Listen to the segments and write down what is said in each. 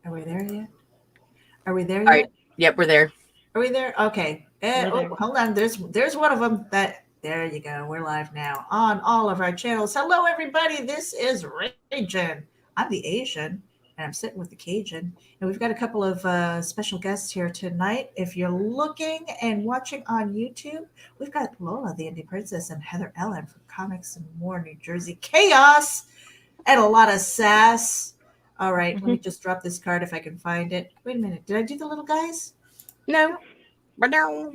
Are we there yet? Are we there All right. yet? Yep, we're there. Are we there? Okay. We're Oh, there. hold on. There's one of them. That there you go. We're live now on all of our channels. Hello, everybody. This is Ragin. I'm the Asian, and I'm sitting with the Cajun, and we've got a couple of special guests here tonight. If you're looking and watching on YouTube, we've got Lola, the Indie Princess, and Heather Ellen from Comics and More, New Jersey Chaos, and a lot of sass. All right, let me Mhm. just drop this card if I can find it. Wait a minute. Did I do the little guys? No. No.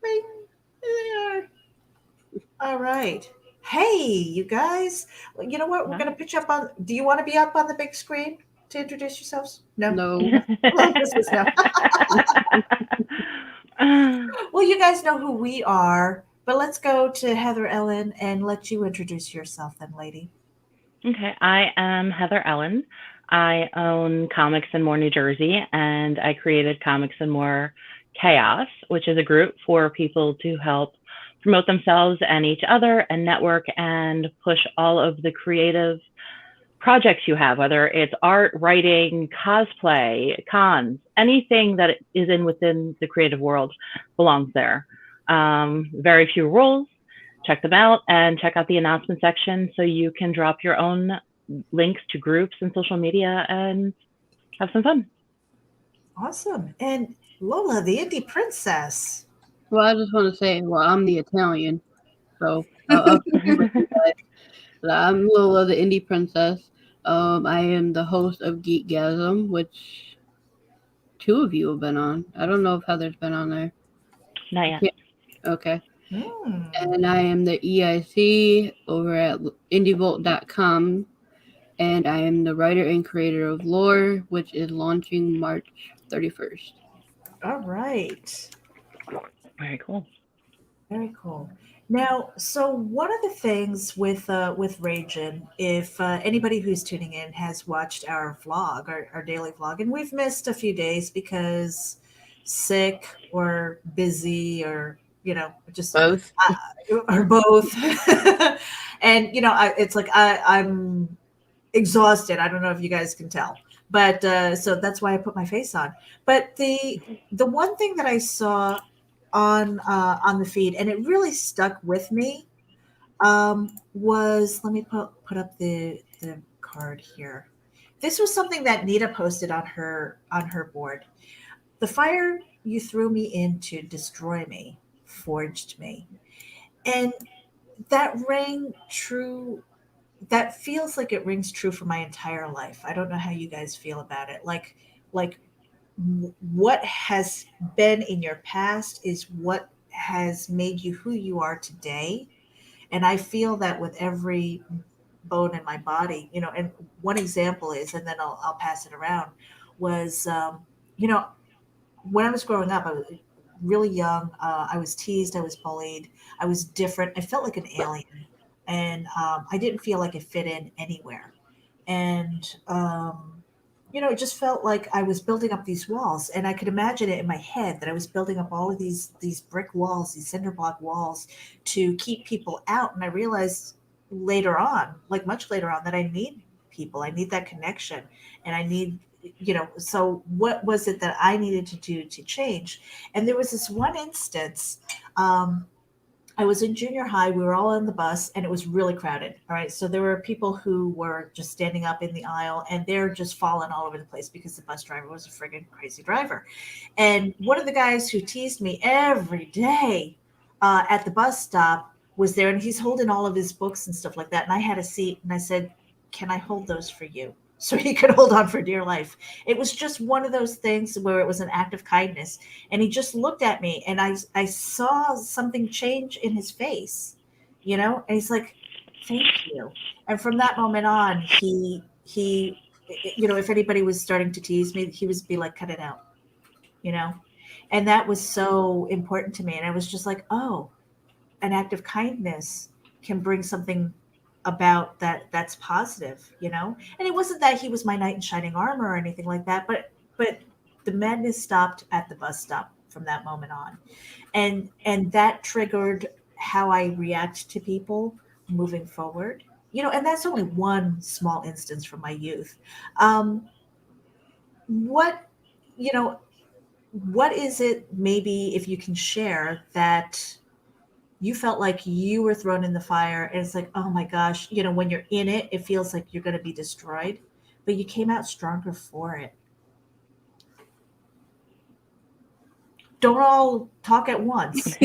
Right there. All right. Hey, you guys. Well, you know what? We're going Wow. to pitch up on. Do you want to be up on the big screen to introduce yourselves? No. No. Well, this was no. Well, you guys know who we are, but let's go to Heather Ellen and let you introduce yourself, then, lady. Okay, I am Heather Ellen. I own Comics and More New Jersey, and I created Comics and More Chaos, which is a group for people to help promote themselves and each other and network and push all of the creative projects you have, whether it's art, writing, cosplay, cons, anything that is in within the creative world belongs there. Very few rules. Check them out and check out the announcement section so you can drop your own links to groups and social media and have some fun. Awesome. And Lola, the indie princess. Well, I just want to say, well, I'm the Italian, so I'll with you guys. I'm Lola, the indie princess. I am the host of Geekgasm, which two of you have been on. I don't know if Heather's been on there. Not I yet. can't. Okay. Hmm. And I am the EIC over at indievolt.com, and I am the writer and creator of Lore, which is launching March 31st. All right. Very cool. Very cool. Now, so one of the things with Ragin, if anybody who's tuning in has watched our vlog, our daily vlog, and we've missed a few days because sick or busy or just Both. or both, and it's like I'm exhausted. I don't know if you guys can tell, but so that's why I put my face on. But the one thing that I saw on the feed, and it really stuck with me, was let me put up the card here. This was something that Nita posted on her board. The fire you threw me in to destroy me forged me, and that rang true. That feels like it rings true for my entire life. I don't know how you guys feel about it. Like what has been in your past is what has made you who you are today. And I feel that with every bone in my body, and one example is, and then I'll pass it around, was, you know, when I was growing up, I was really young. I was teased, I was bullied, I was different. I felt like an alien. And I didn't feel like it fit in anywhere. And it just felt like I was building up these walls, and I could imagine it in my head that I was building up all of these brick walls, these cinder block walls, to keep people out. And I realized later on, like much later on, that I need people. I need that connection, and I need So what was it that I needed to do to change? And there was this one instance. I was in junior high. We were all on the bus and it was really crowded. All right. So there were people who were just standing up in the aisle and they're just falling all over the place because the bus driver was a friggin' crazy driver. And one of the guys who teased me every day at the bus stop was there, and he's holding all of his books and stuff like that. And I had a seat and I said, "Can I hold those for you?" So he could hold on for dear life. It was just one of those things where it was an act of kindness, and he just looked at me, and I saw something change in his face, and he's like, "Thank you." And from that moment on, he if anybody was starting to tease me, he would be like, "Cut it out," you know and that was so important to me. And I was just like, "Oh, an act of kindness can bring something about that's positive. And it wasn't that he was my knight in shining armor or anything like that, but the madness stopped at the bus stop from that moment on. And that triggered how I react to people moving forward. And that's only one small instance from my youth. um what, you know, what is it, maybe if you can share, that you felt like you were thrown in the fire and it's like, oh my gosh, when you're in it, it feels like you're going to be destroyed, but you came out stronger for it? Don't all talk at once.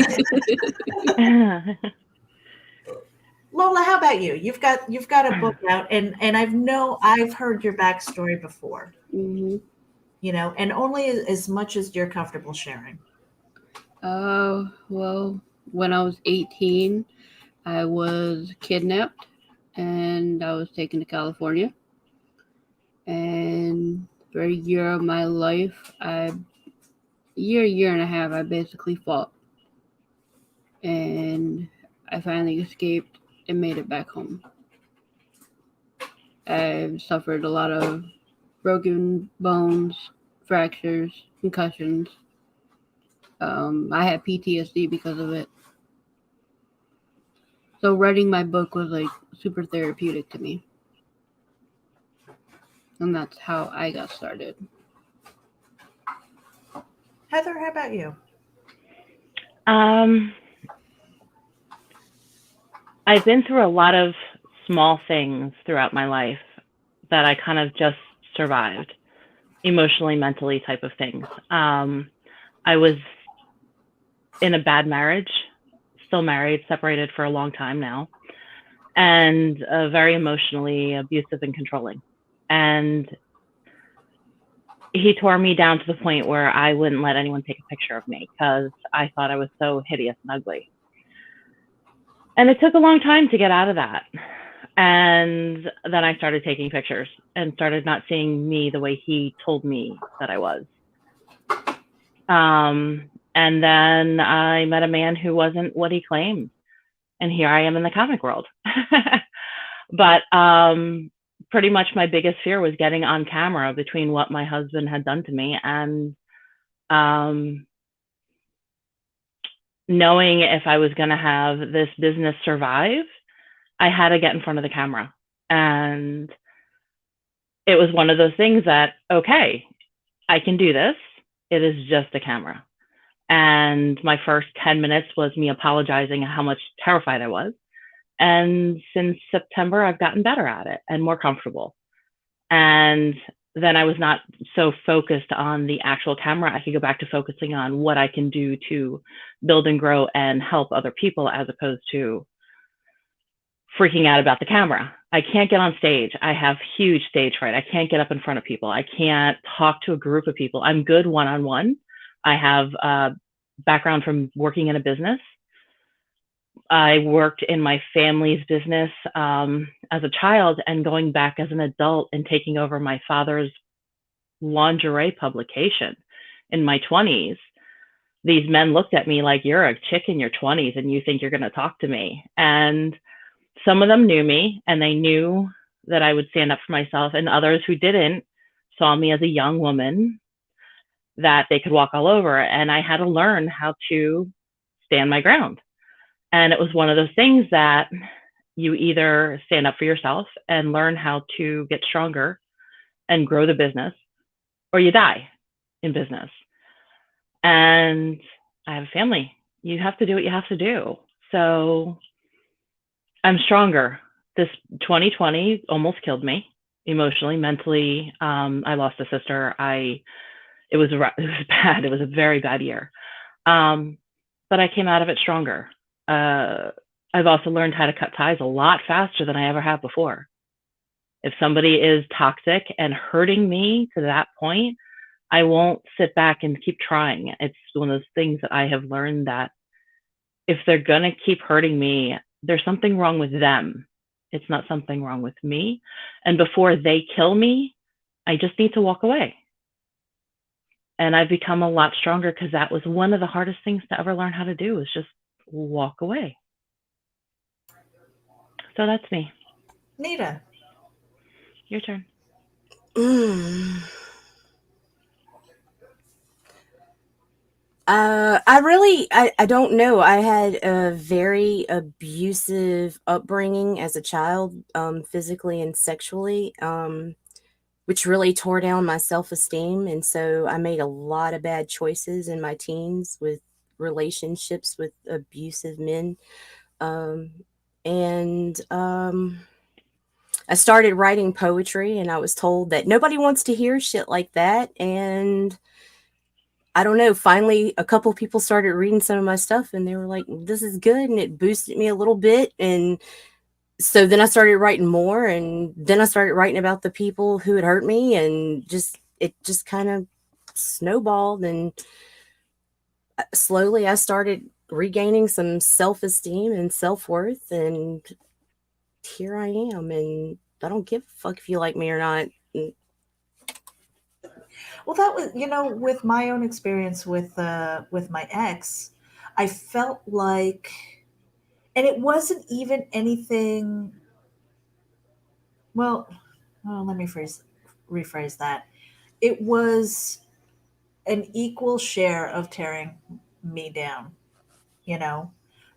Lola, how about you? You've got a book out, and I've heard your backstory before. Mm-hmm. And only as much as you're comfortable sharing. Well, when I was 18, I was kidnapped and I was taken to California. And for a year of my life, year and a half, I basically fought. And I finally escaped and made it back home. I've suffered a lot of broken bones, fractures, concussions. I had PTSD because of it. So writing my book was like super therapeutic to me. And that's how I got started. Heather, how about you? I've been through a lot of small things throughout my life that I kind of just survived, emotionally, mentally type of things. I was in a bad marriage, still married, separated for a long time now, and very emotionally abusive and controlling. And he tore me down to the point where I wouldn't let anyone take a picture of me because I thought I was so hideous and ugly. And it took a long time to get out of that. And then I started taking pictures and started not seeing me the way he told me that I was. And then I met a man who wasn't what he claimed. And here I am in the comic world. But pretty much my biggest fear was getting on camera between what my husband had done to me and knowing if I was going to have this business survive, I had to get in front of the camera. And it was one of those things that, okay, I can do this. It is just a camera. And my first 10 minutes was me apologizing how much terrified I was. And since September, I've gotten better at it and more comfortable. And then I was not so focused on the actual camera. I could go back to focusing on what I can do to build and grow and help other people, as opposed to freaking out about the camera. I can't get on stage. I have huge stage fright. I can't get up in front of people. I can't talk to a group of people. I'm good one-on-one. I have a background from working in a business. I worked in my family's business as a child, and going back as an adult and taking over my father's lingerie publication in my 20s. These men looked at me like, you're a chick in your 20s and you think you're going to talk to me. And some of them knew me and they knew that I would stand up for myself, and others who didn't saw me as a young woman that they could walk all over. And I had to learn how to stand my ground. And it was one of those things that you either stand up for yourself and learn how to get stronger and grow the business, or you die in business. And I have a family. You have to do what you have to do. So I'm stronger. This 2020 almost killed me emotionally, mentally. I lost a sister. It was bad. It was a very bad year. But I came out of it stronger. I've also learned how to cut ties a lot faster than I ever have before. If somebody is toxic and hurting me to that point, I won't sit back and keep trying. It's one of those things that I have learned, that if they're going to keep hurting me, there's something wrong with them. It's not something wrong with me. And before they kill me, I just need to walk away. And I've become a lot stronger, because that was one of the hardest things to ever learn how to do, is just walk away. So that's me. Nita, your turn. I don't know. I had a very abusive upbringing as a child, physically and sexually. which really tore down my self-esteem. And so I made a lot of bad choices in my teens with relationships with abusive men. And I started writing poetry, and I was told that nobody wants to hear shit like that. And I don't know, finally a couple of people started reading some of my stuff, and they were like, this is good. And it boosted me a little bit. And so then I started writing more, and then I started writing about the people who had hurt me, and it just kind of snowballed. And slowly I started regaining some self-esteem and self-worth, and here I am. And I don't give a fuck if you like me or not. Well, that was, with my own experience with my ex, I felt like, and it wasn't even anything. Well, let me rephrase that. It was an equal share of tearing me down, you know,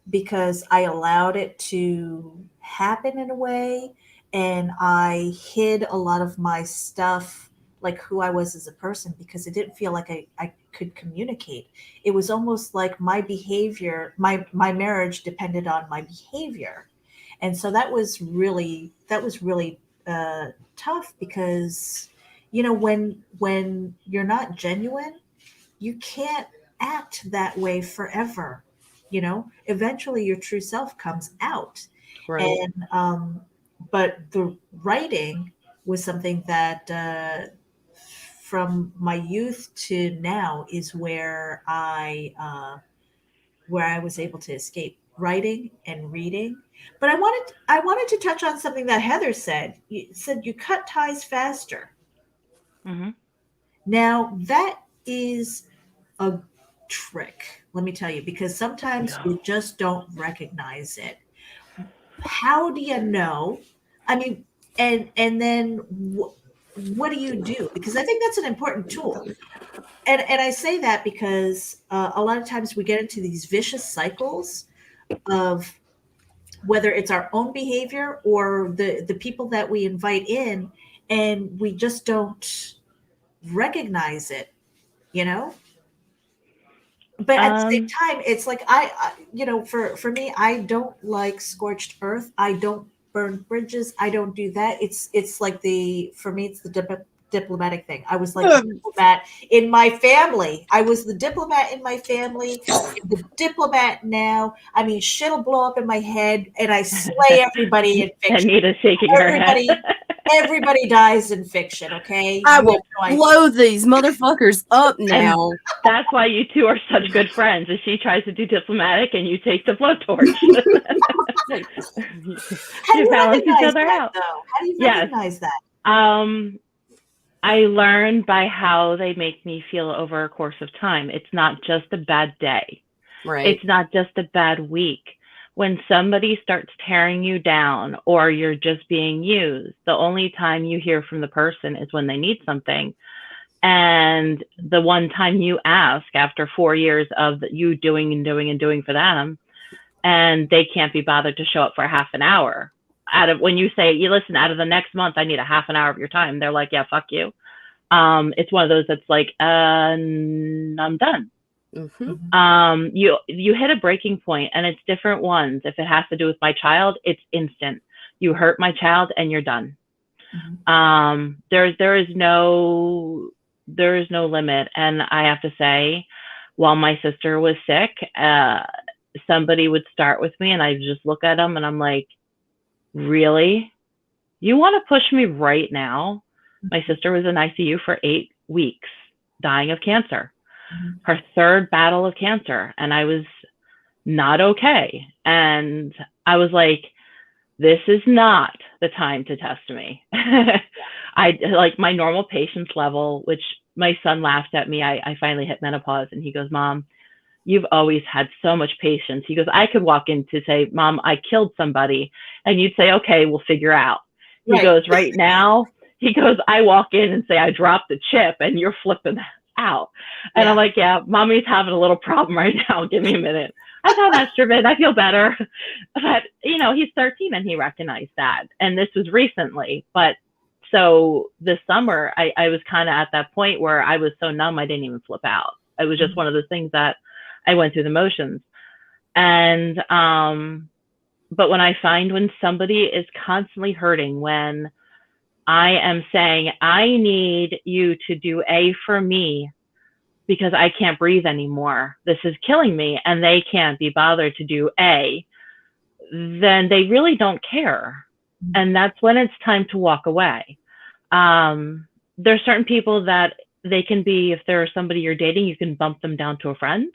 because I allowed it to happen in a way, and I hid a lot of my stuff, like who I was as a person, because it didn't feel like I could communicate. It was almost like my behavior, my marriage depended on my behavior. And so that was really tough, because when you're not genuine, you can't act that way forever. Eventually your true self comes out. Right. And but the writing was something that from my youth to now is where I was able to escape writing and reading. But I wanted to touch on something that Heather said. You said you cut ties faster. Hmm. Now that is a trick, let me tell you, because sometimes Yeah. we just don't recognize it. How do you know? I mean, and then what do you do? Because I think that's an important tool. And I say that because a lot of times we get into these vicious cycles of whether it's our own behavior or the people that we invite in, and we just don't recognize it, you know. But at the same Um, time, it's like for me, I don't like scorched earth. I don't burn bridges. I don't do that. It's like for me, it's the diplomatic thing. I was like the diplomat in my family. I was the diplomat in my family. I'm the diplomat now. I mean, shit'll blow up in my head, and I slay everybody in fiction. Anita's shaking her head. Everybody dies in fiction. Okay, I you will have no idea. blow these motherfuckers up now. That's why you two are such good friends. Is she tries to do diplomatic and you take the blowtorch. How do You you balance each recognize other that, out. though? How do you Yes. recognize that? I learn by how they make me feel over a course of time. It's not just a bad day. Right. It's not just a bad week. When somebody starts tearing you down or you're just being used, the only time you hear from the person is when they need something. And the one time you ask after 4 years of you doing and doing and doing for them, and they can't be bothered to show up for a half an hour. When you say, you listen, out of the next month, I need a half an hour of your time. They're like, yeah, fuck you. It's one of those that's like, I'm done. Mm-hmm. You hit a breaking point, and it's different ones. If it has to do with my child, it's instant. You hurt my child and you're done. Mm-hmm. There is no limit. And I have to say, while my sister was sick, somebody would start with me and I just look at them and I'm like, really? You want to push me right now? My sister was in ICU for 8 weeks, dying of cancer. Mm-hmm. Her third battle of cancer. And I was not okay. And I was like, this is not the time to test me. I like my normal patience level, which my son laughed at me. I finally hit menopause and he goes, Mom, you've always had so much patience. He goes, I could walk in to say, Mom, I killed somebody. And you'd say, okay, we'll figure out. He Right. goes, right now, he goes, I walk in and say, I dropped the chip and you're flipping out. And Yeah. I'm like, yeah, Mommy's having a little problem right now. Give me a minute. I thought Estrogen, I feel better. But, he's 13 and he recognized that. And this was recently, but So this summer, I was kind of at that point where I was so numb, I didn't even flip out. It was just one of those things that I went through the motions. And, but when I find when somebody is constantly hurting, when I am saying, I need you to do A for me because I can't breathe anymore, this is killing me, and they can't be bothered to do A, then they really don't care. And that's when it's time to walk away. There's certain people that they can be, if there's somebody you're dating, you can bump them down to a friend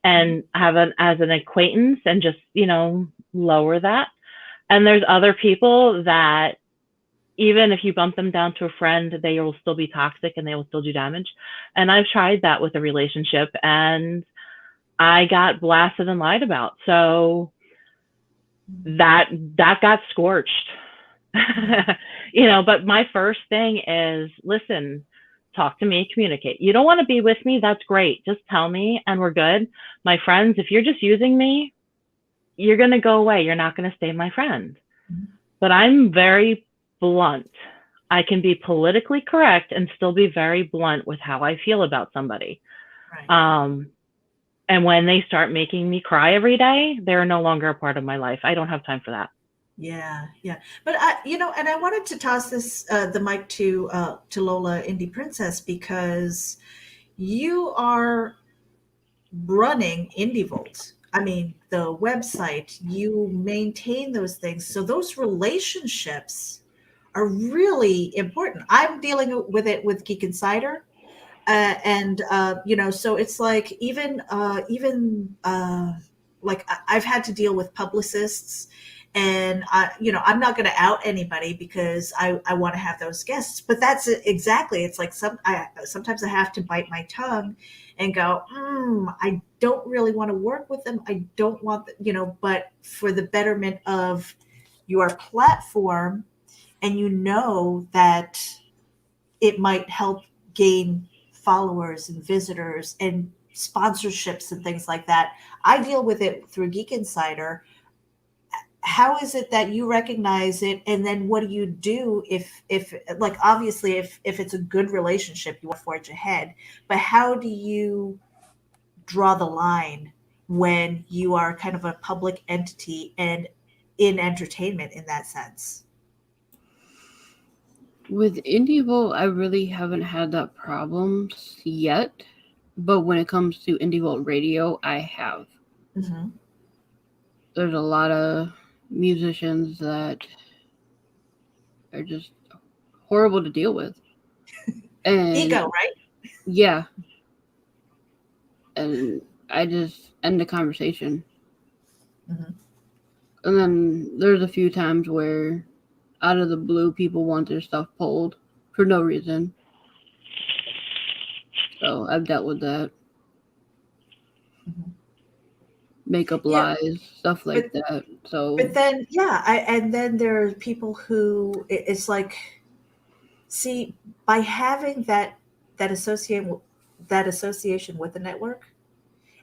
and have as an acquaintance and just, lower that. And there's other people that even if you bump them down to a friend, they will still be toxic and they will still do damage. And I've tried that with a relationship and I got blasted and lied about. So that got scorched. But my first thing is, listen, talk to me, communicate. You don't want to be with me? That's great. Just tell me and we're good. My friends, if you're just using me, you're going to go away. You're not going to stay my friend. But I'm very blunt. I can be politically correct and still be very blunt with how I feel about somebody. Right. And when they start making me cry every day, they're no longer a part of my life. I don't have time for that. Yeah. But and I wanted to toss the mic to Lola Indie Princess, because you are running Indie Vault. I mean, the website, you maintain those things. So those relationships are really important. I'm dealing with it with Geek Insider. So it's like even like I've had to deal with publicists, and I'm not going to out anybody because I want to have those guests. But that's exactly, it's like sometimes I have to bite my tongue and go, I don't really want to work with them. I don't want, but for the betterment of your platform, and that it might help gain followers and visitors and sponsorships and things like that. I deal with it through Geek Insider. How is it that you recognize it? And then what do you do if like, obviously if it's a good relationship, you want to forge ahead, but how do you draw the line when you are kind of a public entity and in entertainment in that sense? With Indie Vault, I really haven't had that problem yet, but when it comes to Indie Vault Radio, I have. Mm-hmm. There's a lot of musicians that are just horrible to deal with. And ego, right? Yeah. And I just end the conversation. Mm-hmm. And then there's a few times where out of the blue, people want their stuff pulled for no reason. So I've dealt with that. Mm-hmm. Make up lies, stuff like that. So, but then, and then there are people who it's like, see, by having that association with the network,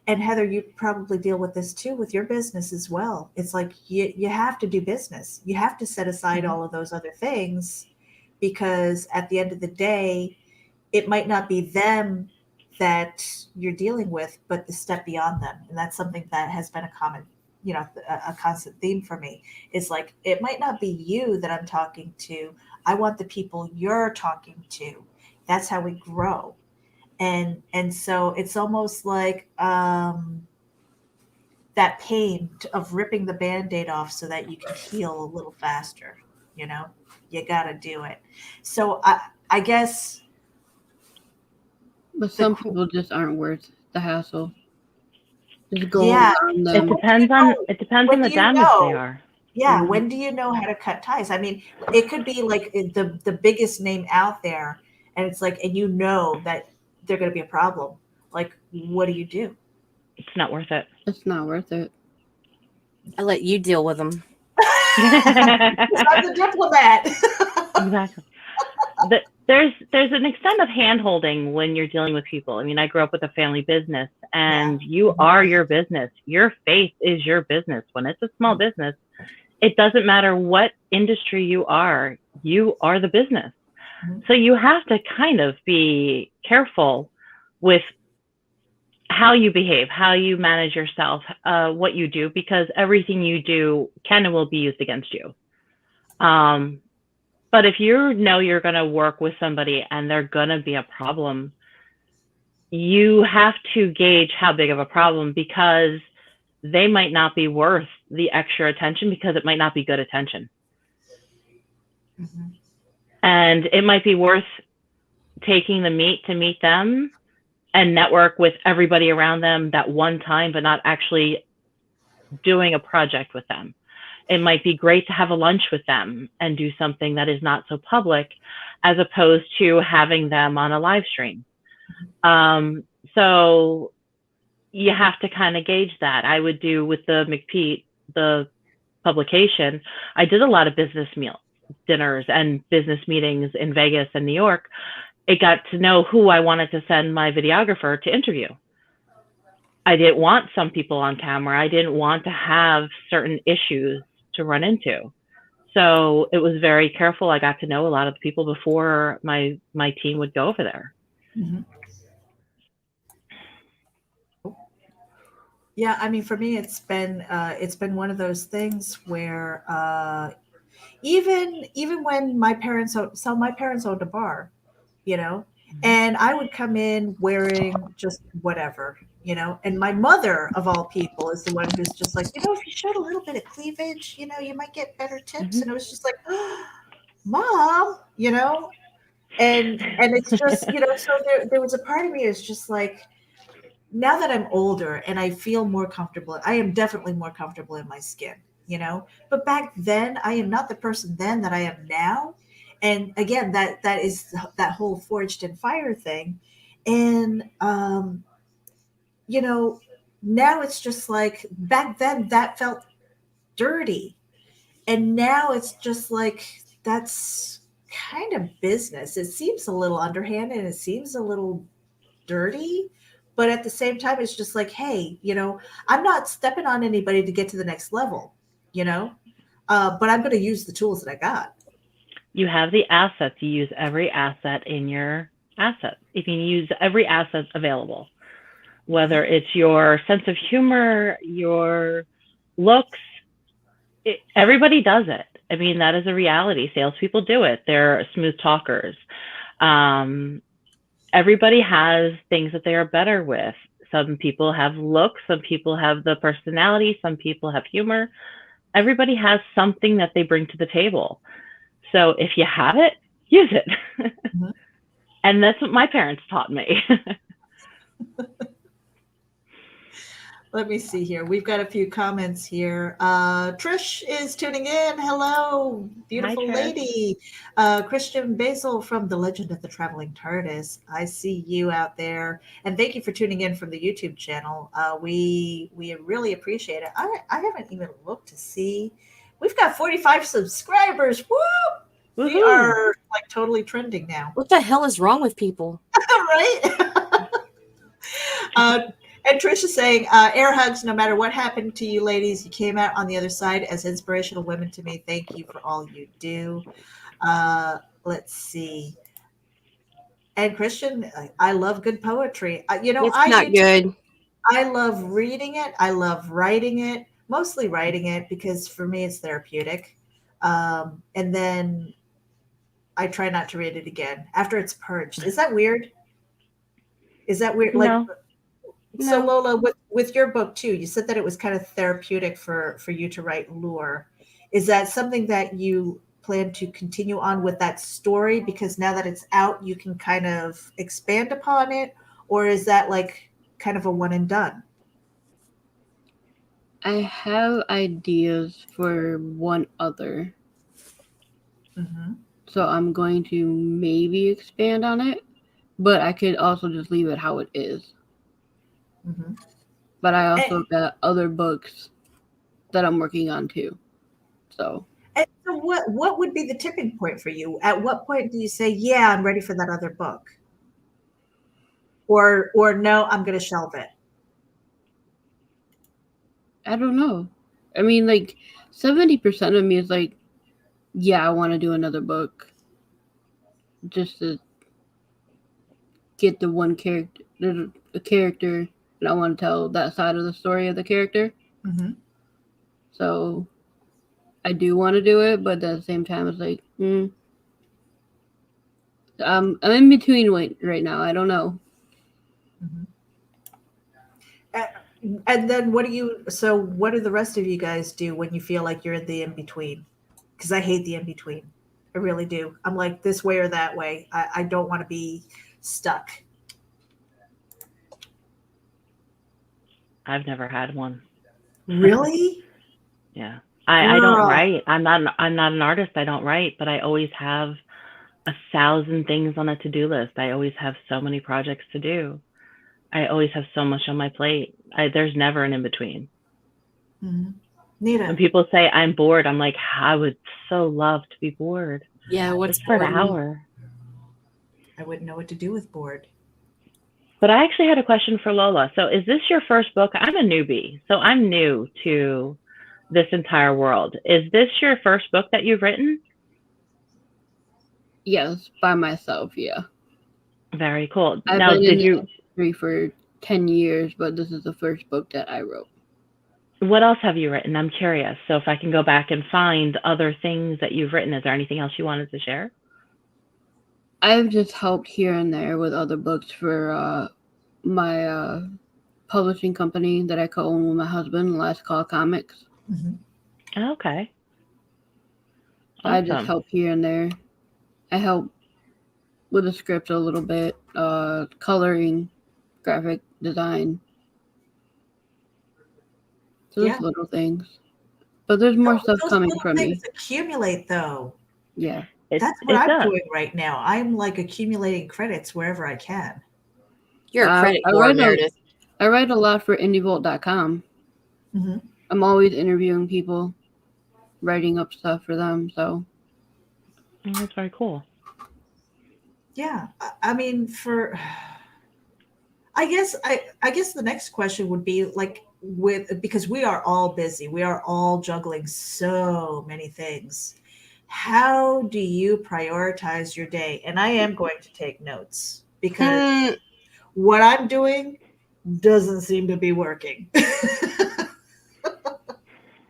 and Heather, you probably deal with this too with your business as well. It's like you have to do business. You have to set aside all of those other things, because at the end of the day, it might not be them that you're dealing with, but the step beyond them. And that's something that has been a common, a constant theme for me, is like, it might not be you that I'm talking to. I want the people you're talking to. That's how we grow. And so it's almost like that pain of ripping the Band-Aid off so that you can heal a little faster. You got to do it. So I guess. But some people just aren't worth the hassle. Just go around them. It depends on the damage they are. Yeah. Mm-hmm. When do you know how to cut ties? I mean, it could be like the biggest name out there, and it's like, and that they're going to be a problem. Like, what do you do? It's not worth it. It's not worth it. I let you deal with them. I'm the diplomat. Exactly. But there's an extent of hand-holding when you're dealing with people. I mean, I grew up with a family business, and you are your business. Your faith is your business. When it's a small business, it doesn't matter what industry you are the business. So you have to kind of be careful with how you behave, how you manage yourself, what you do, because everything you do can and will be used against you. But if you know you're going to work with somebody and they're going to be a problem, you have to gauge how big of a problem, because they might not be worth the extra attention, because it might not be good attention. And it might be worth taking the meat to meet them and network with everybody around them that one time, but not actually doing a project with them. It might be great to have a lunch with them and do something that is not so public, as opposed to having them on a live stream. So you have to kind of gauge that. I would do with the McPete, the publication, I did a lot of business dinners and business meetings in Vegas and New York. It got to know who I wanted to send my videographer to interview. I didn't want some people on camera. I didn't want to have certain issues to run into. So it was very careful. I got to know a lot of the people before my team would go over there. Yeah, I mean, for me, it's been one of those things where even when my parents owned a bar, you know, and I would come in wearing just whatever, you know, and my mother of all people is the one who's just like, you know, if you showed a little bit of cleavage, you know, you might get better tips. And it was just like, oh, Mom, you know, and it's just, you know, so there was a part of me is just like, now that I'm older and I feel more comfortable, I am definitely more comfortable in my skin, you know, but back then I am not the person then that I am now. And again, that is that whole forged in fire thing. And, you know, now it's just like back then that felt dirty. And now it's just like, that's kind of business. It seems a little underhanded and it seems a little dirty, but at the same time, it's just like, hey, you know, I'm not stepping on anybody to get to the next level, you know, but I'm going to use the tools that I got. You have the assets. You use every asset in your asset. If you use every asset available, whether it's your sense of humor, your looks, everybody does it. I mean, that is a reality. Salespeople do it. They're smooth talkers. Everybody has things that they are better with. Some people have looks, some people have the personality, some people have humor. Everybody has something that they bring to the table. So if you have it, use it. And that's what my parents taught me. Let me see here. We've got a few comments here. Trish is tuning in. Hello, beautiful Hi, lady. Christian Basil from The Legend of the Traveling TARDIS. I see you out there. And thank you for tuning in from the YouTube channel. We really appreciate it. I haven't even looked to see. We've got 45 subscribers. Woo! Woo-hoo. We are like totally trending now. What the hell is wrong with people? Right? And Trish is saying, air hugs, no matter what happened to you ladies, you came out on the other side as inspirational women to me. Thank you for all you do. Let's see. And Christian, I love good poetry. You know, It's not good. I love reading it. I love writing it, mostly writing it because for me it's therapeutic. And then I try not to read it again after it's purged. Is that weird? Is that weird? Like, No. so Lola, with your book too, you said that it was kind of therapeutic for you to write lore. Is that something that you plan to continue on with that story? Because now that it's out, you can kind of expand upon it, or is that like kind of a one and done? I have ideas for one other. So I'm going to maybe expand on it, but I could also just leave it how it is. But I also got other books that I'm working on too. So what would be the tipping point for you? At what point do you say, yeah, I'm ready for that other book? Or no, I'm going to shelve it? I don't know. I mean, like 70% of me is like, yeah, I want to do another book. just to get the one character, the character, and I want to tell that side of the story of the character. Mm-hmm. So I do want to do it, but at the same time, it's like, I'm in between right now. I don't know. Mm-hmm. And then what do the rest of you guys do when you feel like you're in the in-between? Because I hate the in-between. I really do. I'm like this way or that way. I don't want to be stuck. I've never had one. Really? Yeah. I don't write. I'm not an artist. I don't write, but I always have 1,000 things on a to-do list. I always have so many projects to do. I always have so much on my plate. There's never an in-between. Mm-hmm. Nita. When people say I'm bored, I'm like, I would so love to be bored. Yeah, what's for an hour? I wouldn't know what to do with bored. But I actually had a question for Lola. So is this your first book? I'm a newbie, so I'm new to this entire world. Is this your first book that you've written? Yes, by myself, yeah. Very cool. I've Now, been did in you... the industry for 10 years, but this is the first book that I wrote. What else have you written? I'm curious. So if I can go back and find other things that you've written, is there anything else you wanted to share? I've just helped here and there with other books for my publishing company that I co-own with my husband, Last Call Comix. Mm-hmm. Okay. Awesome. I just help here and there. I help with the script a little bit, coloring, graphic design. So there's little things. But there's more stuff coming from me. Accumulate, though. Yeah. That's what I'm doing right now. I'm like accumulating credits wherever I can. You're a credit whore, Meredith. I write a lot for indievolt.com. Mm-hmm. I'm always interviewing people, writing up stuff for them. So that's very cool. Yeah, I mean, I guess the next question would be like because we are all busy, we are all juggling so many things. How do you prioritize your day? And I am going to take notes because what I'm doing doesn't seem to be working.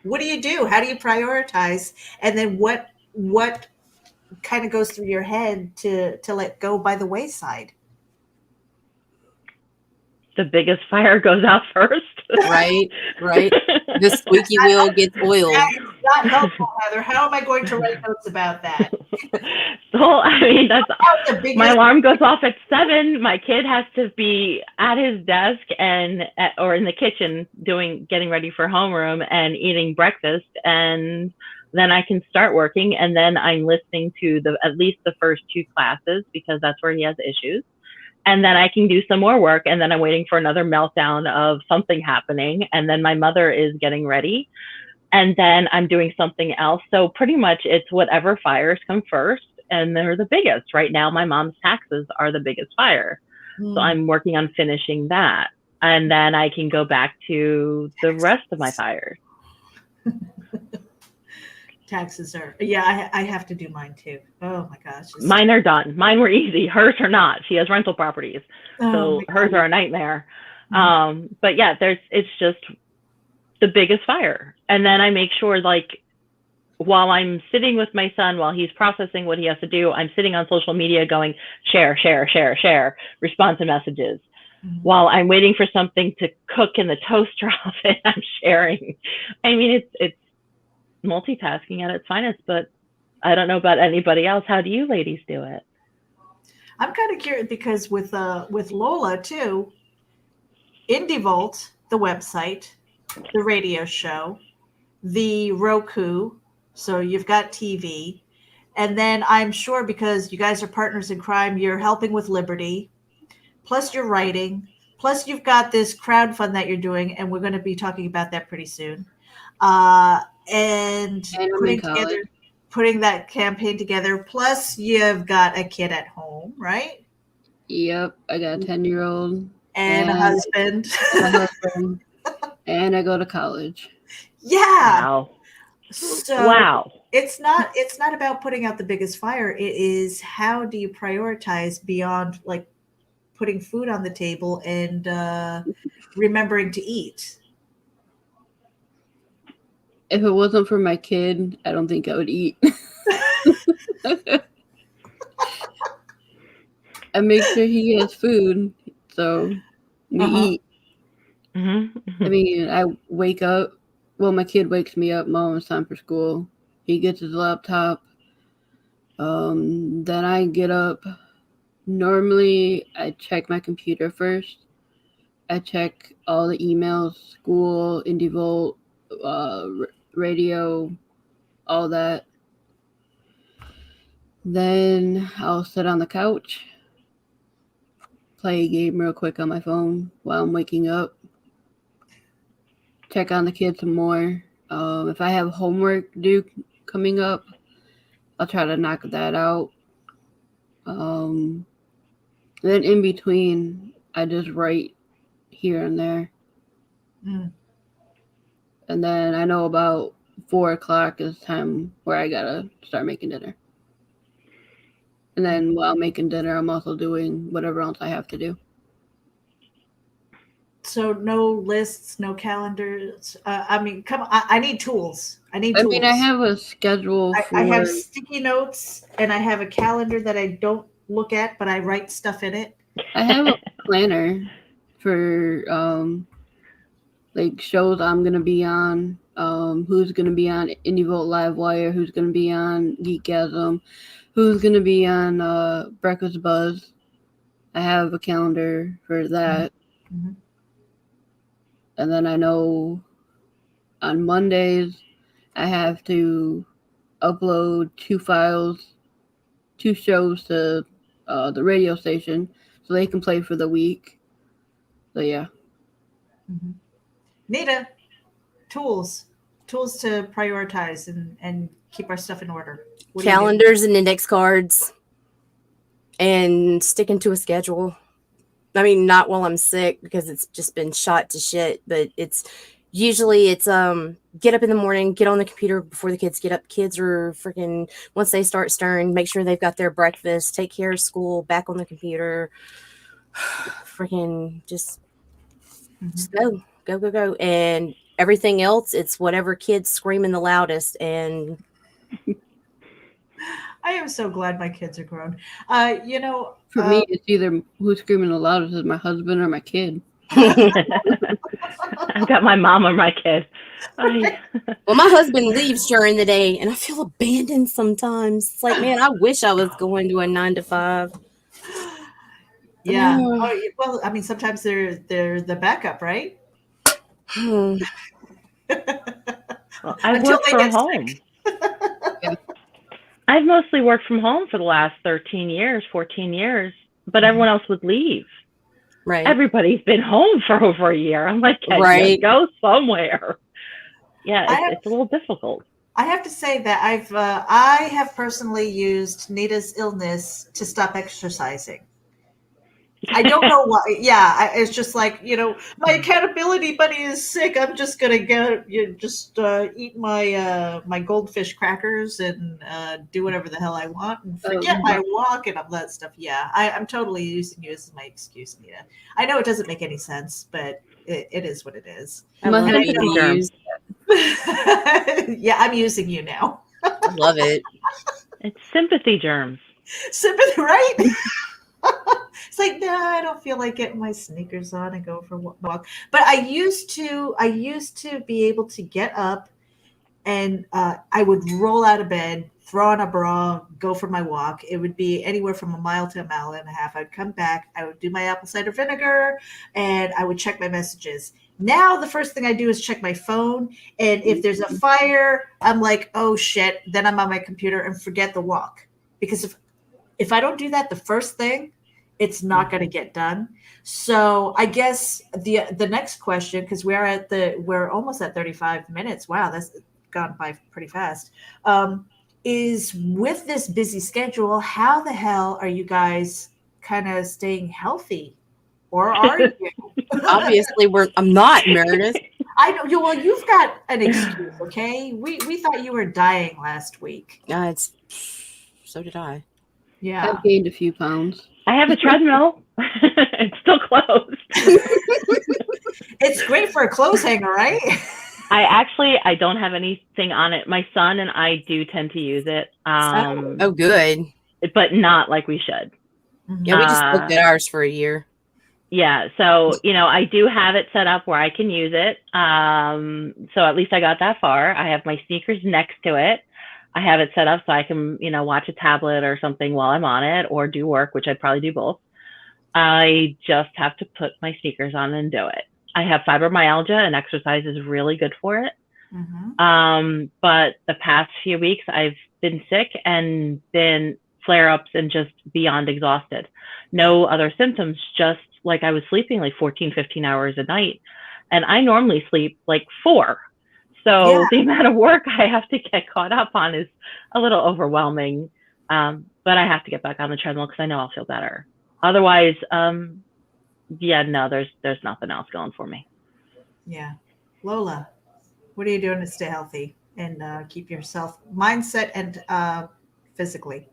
What do you do? How do you prioritize? And then what kind of goes through your head to let go by the wayside? The biggest fire goes out first. Right. The squeaky wheel gets oiled. That is not helpful, Heather. How am I going to write notes about that? So, I mean, my alarm goes off at 7. My kid has to be at his desk or in the kitchen getting ready for homeroom and eating breakfast, and then I can start working. And then I'm listening to at least the first 2 classes because that's where he has issues. And then I can do some more work, and then I'm waiting for another meltdown of something happening, and then my mother is getting ready, and then I'm doing something else. So pretty much it's whatever fires come first, and they're the biggest. Right now, my mom's taxes are the biggest fire. So I'm working on finishing that, and then I can go back to the rest of my fires. Taxes are, I have to do mine too. Oh my gosh. Mine are done. Mine were easy. Hers are not. She has rental properties. So hers are a nightmare. Mm-hmm. But yeah, it's just the biggest fire. And then I make sure, like, while I'm sitting with my son, while he's processing what he has to do, I'm sitting on social media going, share, respond to messages. Mm-hmm. While I'm waiting for something to cook in the toaster oven, I'm sharing. I mean, it's multitasking at its finest, but I don't know about anybody else. How do you ladies do it? I'm kind of curious because with Lola too, IndieVolt, the website, the radio show, the Roku, so you've got TV, and then I'm sure because you guys are partners in crime, you're helping with Liberty, plus you're writing, plus you've got this crowdfund that you're doing, and we're going to be talking about that pretty soon. And putting that campaign together. Plus, you've got a kid at home, right? Yep, I got a 10-year-old and a husband. And I go to college. Yeah. Wow. So wow. it's not about putting out the biggest fire. It is, how do you prioritize beyond like putting food on the table and remembering to eat? If it wasn't for my kid, I don't think I would eat. I make sure he has food, so we eat. I mean, I wake up. Well, my kid wakes me up. Mom, it's time for school. He gets his laptop. Then I get up. Normally, I check my computer first. I check all the emails, school, Indie Volt, radio, all that. Then I'll sit on the couch, play a game real quick on my phone while I'm waking up. Check on the kids some more. If I have homework due coming up, I'll try to knock that out. Then in between, I just write here and there. And then I know about 4 o'clock is time where I gotta start making dinner. And then while making dinner, I'm also doing whatever else I have to do. So no lists, no calendars. I mean, come on, I need tools. I mean, I have a schedule. I have sticky notes, and I have a calendar that I don't look at, but I write stuff in it. I have a planner for like shows I'm gonna be on, who's gonna be on Indie Volt Livewire, who's gonna be on Geekgasm, who's gonna be on Breakfast Buzz. I have a calendar for that. And then I know on Mondays I have to upload 2 files, 2 shows to the radio station so they can play for the week. So yeah. Nita, tools to prioritize and keep our stuff in order. Calendars and index cards, and sticking to a schedule. I mean, not while I'm sick because it's just been shot to shit, but it's usually get up in the morning, get on the computer before the kids get up. Kids are freaking, once they start stirring, make sure they've got their breakfast, take care of school, back on the computer. Freaking just go. And everything else, it's whatever kids screaming the loudest. And I am so glad my kids are grown. For me, it's either who's screaming the loudest is my husband or my kid. I've got my mom or my kid. Well, my husband leaves during the day, and I feel abandoned sometimes. It's like, man, I wish I was going to a 9 to 5. Yeah. Well, I mean, sometimes they're the backup, right? Well, I work from home. I've mostly worked from home for the last 14 years, but everyone else would leave. Right. Everybody's been home for over a year. I'm like, can you go somewhere? Yeah, it's a little difficult. I have to say that I have personally used Nita's illness to stop exercising. I don't know why. Yeah, it's just like, my accountability buddy is sick. I'm just gonna eat my goldfish crackers and do whatever the hell I want and forget my walk and all that stuff. Yeah, I'm totally using you as my excuse, Nita. I know it doesn't make any sense, but it is what it is. Yeah, I'm using you now. I love it. It's sympathy germs. Sympathy, right? It's like, no, I don't feel like getting my sneakers on and go for a walk. But I used to be able to get up and I would roll out of bed, throw on a bra, go for my walk. It would be anywhere from a mile to a mile and a half. I'd come back, I would do my apple cider vinegar, and I would check my messages. Now the first thing I do is check my phone. And if there's a fire, I'm like, oh shit. Then I'm on my computer and forget the walk. Because if I don't do that the first thing, it's not going to get done. So I guess the next question, because we're almost at 35 minutes. Wow, that's gone by pretty fast. Is with this busy schedule, how the hell are you guys kind of staying healthy? Or are you? Obviously, I'm not, Meredith. I don't. Well, you've got an excuse, okay? We thought you were dying last week. It's so did I. Yeah. I've gained a few pounds. I have a treadmill. It's still closed. It's great for a clothes hanger, right? I don't have anything on it. My son and I do tend to use it. Oh, good. But not like we should. Yeah, we just looked at ours for a year. Yeah, so I do have it set up where I can use it. So at least I got that far. I have my sneakers next to it. I have it set up so I can, watch a tablet or something while I'm on it, or do work, which I'd probably do both. I just have to put my sneakers on and do it. I have fibromyalgia, and exercise is really good for it. Mm-hmm. But the past few weeks, I've been sick and been flare-ups and just beyond exhausted. No other symptoms, just like I was sleeping like 14, 15 hours a night. And I normally sleep like 4. So the amount of work I have to get caught up on is a little overwhelming. But I have to get back on the treadmill because I know I'll feel better. Otherwise, no, there's nothing else going for me. Yeah. Lola, what are you doing to stay healthy and keep yourself mindset and physically?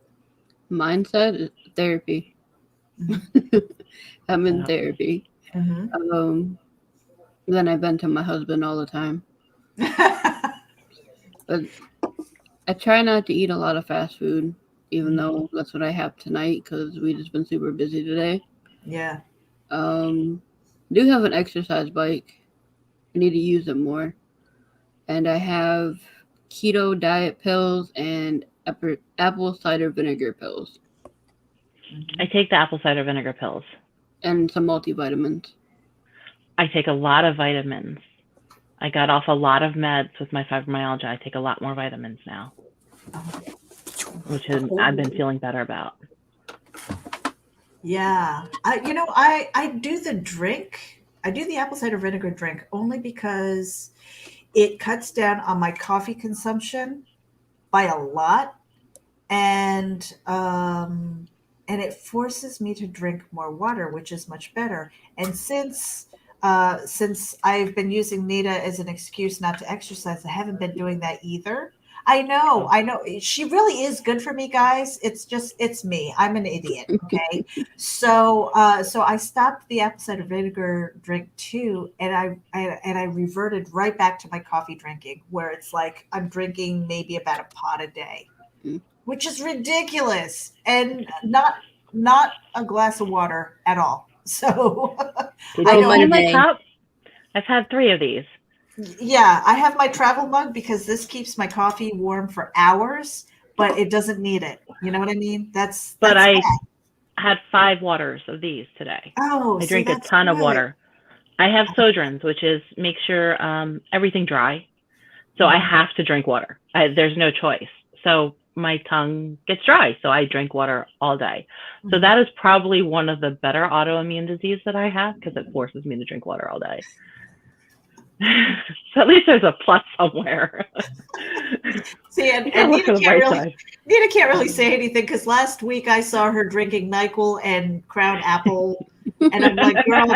Mindset, therapy. Mm-hmm. I'm in therapy. Mm-hmm. Then I vent to my husband all the time. But I try not to eat a lot of fast food, even though that's what I have tonight because we just been super busy today. Yeah. Do have an exercise bike. I need to use it more. And I have keto diet pills and apple cider vinegar pills. I take the apple cider vinegar pills. And some multivitamins. I take a lot of vitamins. I got off a lot of meds with my fibromyalgia. I take a lot more vitamins now, which I've been feeling better about. Yeah. I do the drink. I do the apple cider vinegar drink only because it cuts down on my coffee consumption by a lot. And it forces me to drink more water, which is much better. And since I've been using Nita as an excuse not to exercise, I haven't been doing that either. I know. She really is good for me, guys. It's me. I'm an idiot. Okay. So I stopped the apple cider vinegar drink too, and I reverted right back to my coffee drinking, where it's like I'm drinking maybe about a pot a day, which is ridiculous, and not a glass of water at all. So I know in my cup. I've had 3 of these. Yeah, I have my travel mug because this keeps my coffee warm for hours, but it doesn't need it. You know what I mean? But I had 5 waters of these today. Oh, I drink a ton of water. I have Sojrens, which is make sure everything dry. So I have to drink water. There's no choice. So my tongue gets dry, so I drink water all day. So that is probably one of the better autoimmune diseases that I have because it forces me to drink water all day. So at least there's a plus somewhere. See, and Nita can't really say anything because last week I saw her drinking NyQuil and Crown Apple, and I'm like, girl,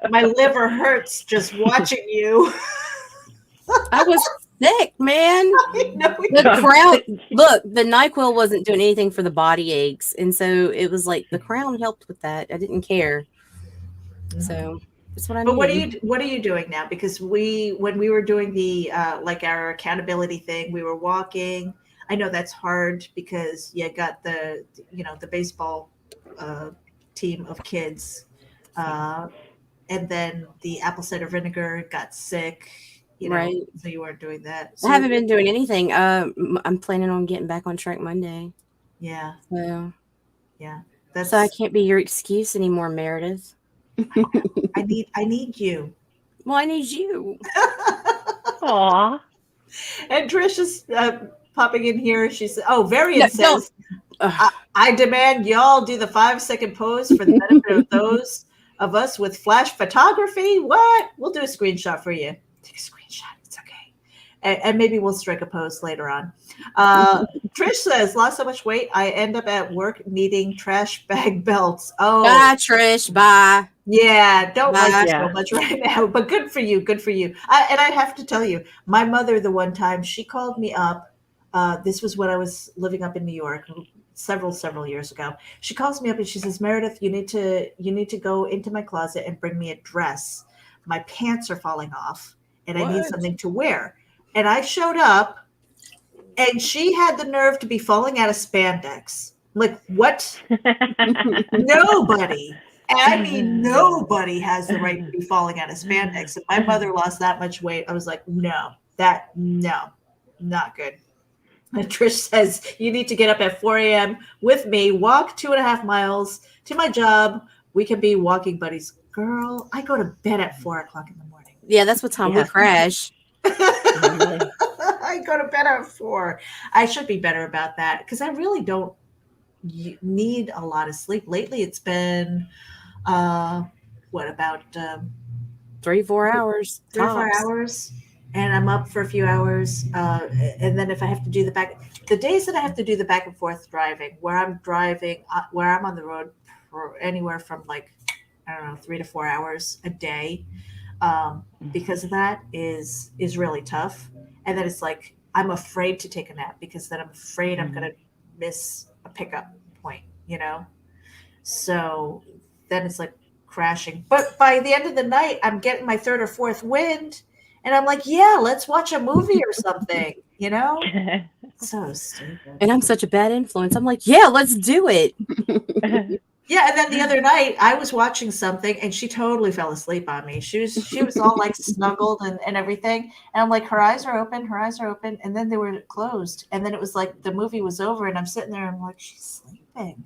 my liver hurts just watching you. I was sick, man. The Crown, look, the NyQuil wasn't doing anything for the body aches, and so it was like the Crown helped with that. I didn't care, so that's what I. But what are you doing now? Because when we were doing the like our accountability thing, we were walking. I know that's hard because you got the baseball team of kids, and then the apple cider vinegar got sick. Right. So you weren't doing that. I haven't been doing anything. I'm planning on getting back on track Monday. Yeah. So. Yeah. So I can't be your excuse anymore, Meredith. I need you. Well, I need you. Aw. And Trish is popping in here. She said, Varian says, I demand y'all do the 5-second pose for the benefit of those of us with flash photography. What? We'll do a screenshot for you. Take a screenshot. It's okay. And maybe we'll strike a pose later on. Trish says, lost so much weight, I end up at work needing trash bag belts. Oh. Bye, Trish. Bye. Yeah, don't like it so Yeah. much right now, but good for you. Good for you. And I have to tell you, my mother, the one time she called me up, this was when I was living up in New York several years ago. She calls me up and she says, Meredith, you need to go into my closet and bring me a dress. My pants are falling off and I need What? something to wear. And I showed up and she had the nerve to be falling out of spandex. Like, what? Nobody. I mean, nobody has the right to be falling out of spandex. If my mother lost that much weight, I was like, no, not good. And Trish says, you need to get up at 4 a.m. with me, walk 2.5 miles to my job. We can be walking buddies. Girl, I go to bed at 4 o'clock in the morning. Yeah, that's what time we Yeah. crash. I go to bed at 4. I should be better about that because I really don't need a lot of sleep. Lately, it's been what about 3-4 hours 3 or 4 tops. hours, and I'm up for a few hours, and then if I have to do the days that I have to do the back and forth driving, where I'm driving, where I'm on the road for anywhere from like, I don't know, 3 to 4 hours a day, because of that is really tough. And then it's like I'm afraid to take a nap because then I'm afraid I'm going to miss a pickup point, So then it's like crashing. But by the end of the night, I'm getting my third or fourth wind, and I'm like, yeah, let's watch a movie or something, So stupid. And I'm such a bad influence. I'm like, yeah, let's do it. Yeah, and then the other night I was watching something and she totally fell asleep on me. She was all like snuggled and everything. And I'm like, her eyes are open, and then they were closed. And then it was like the movie was over and I'm sitting there and I'm like, she's sleeping.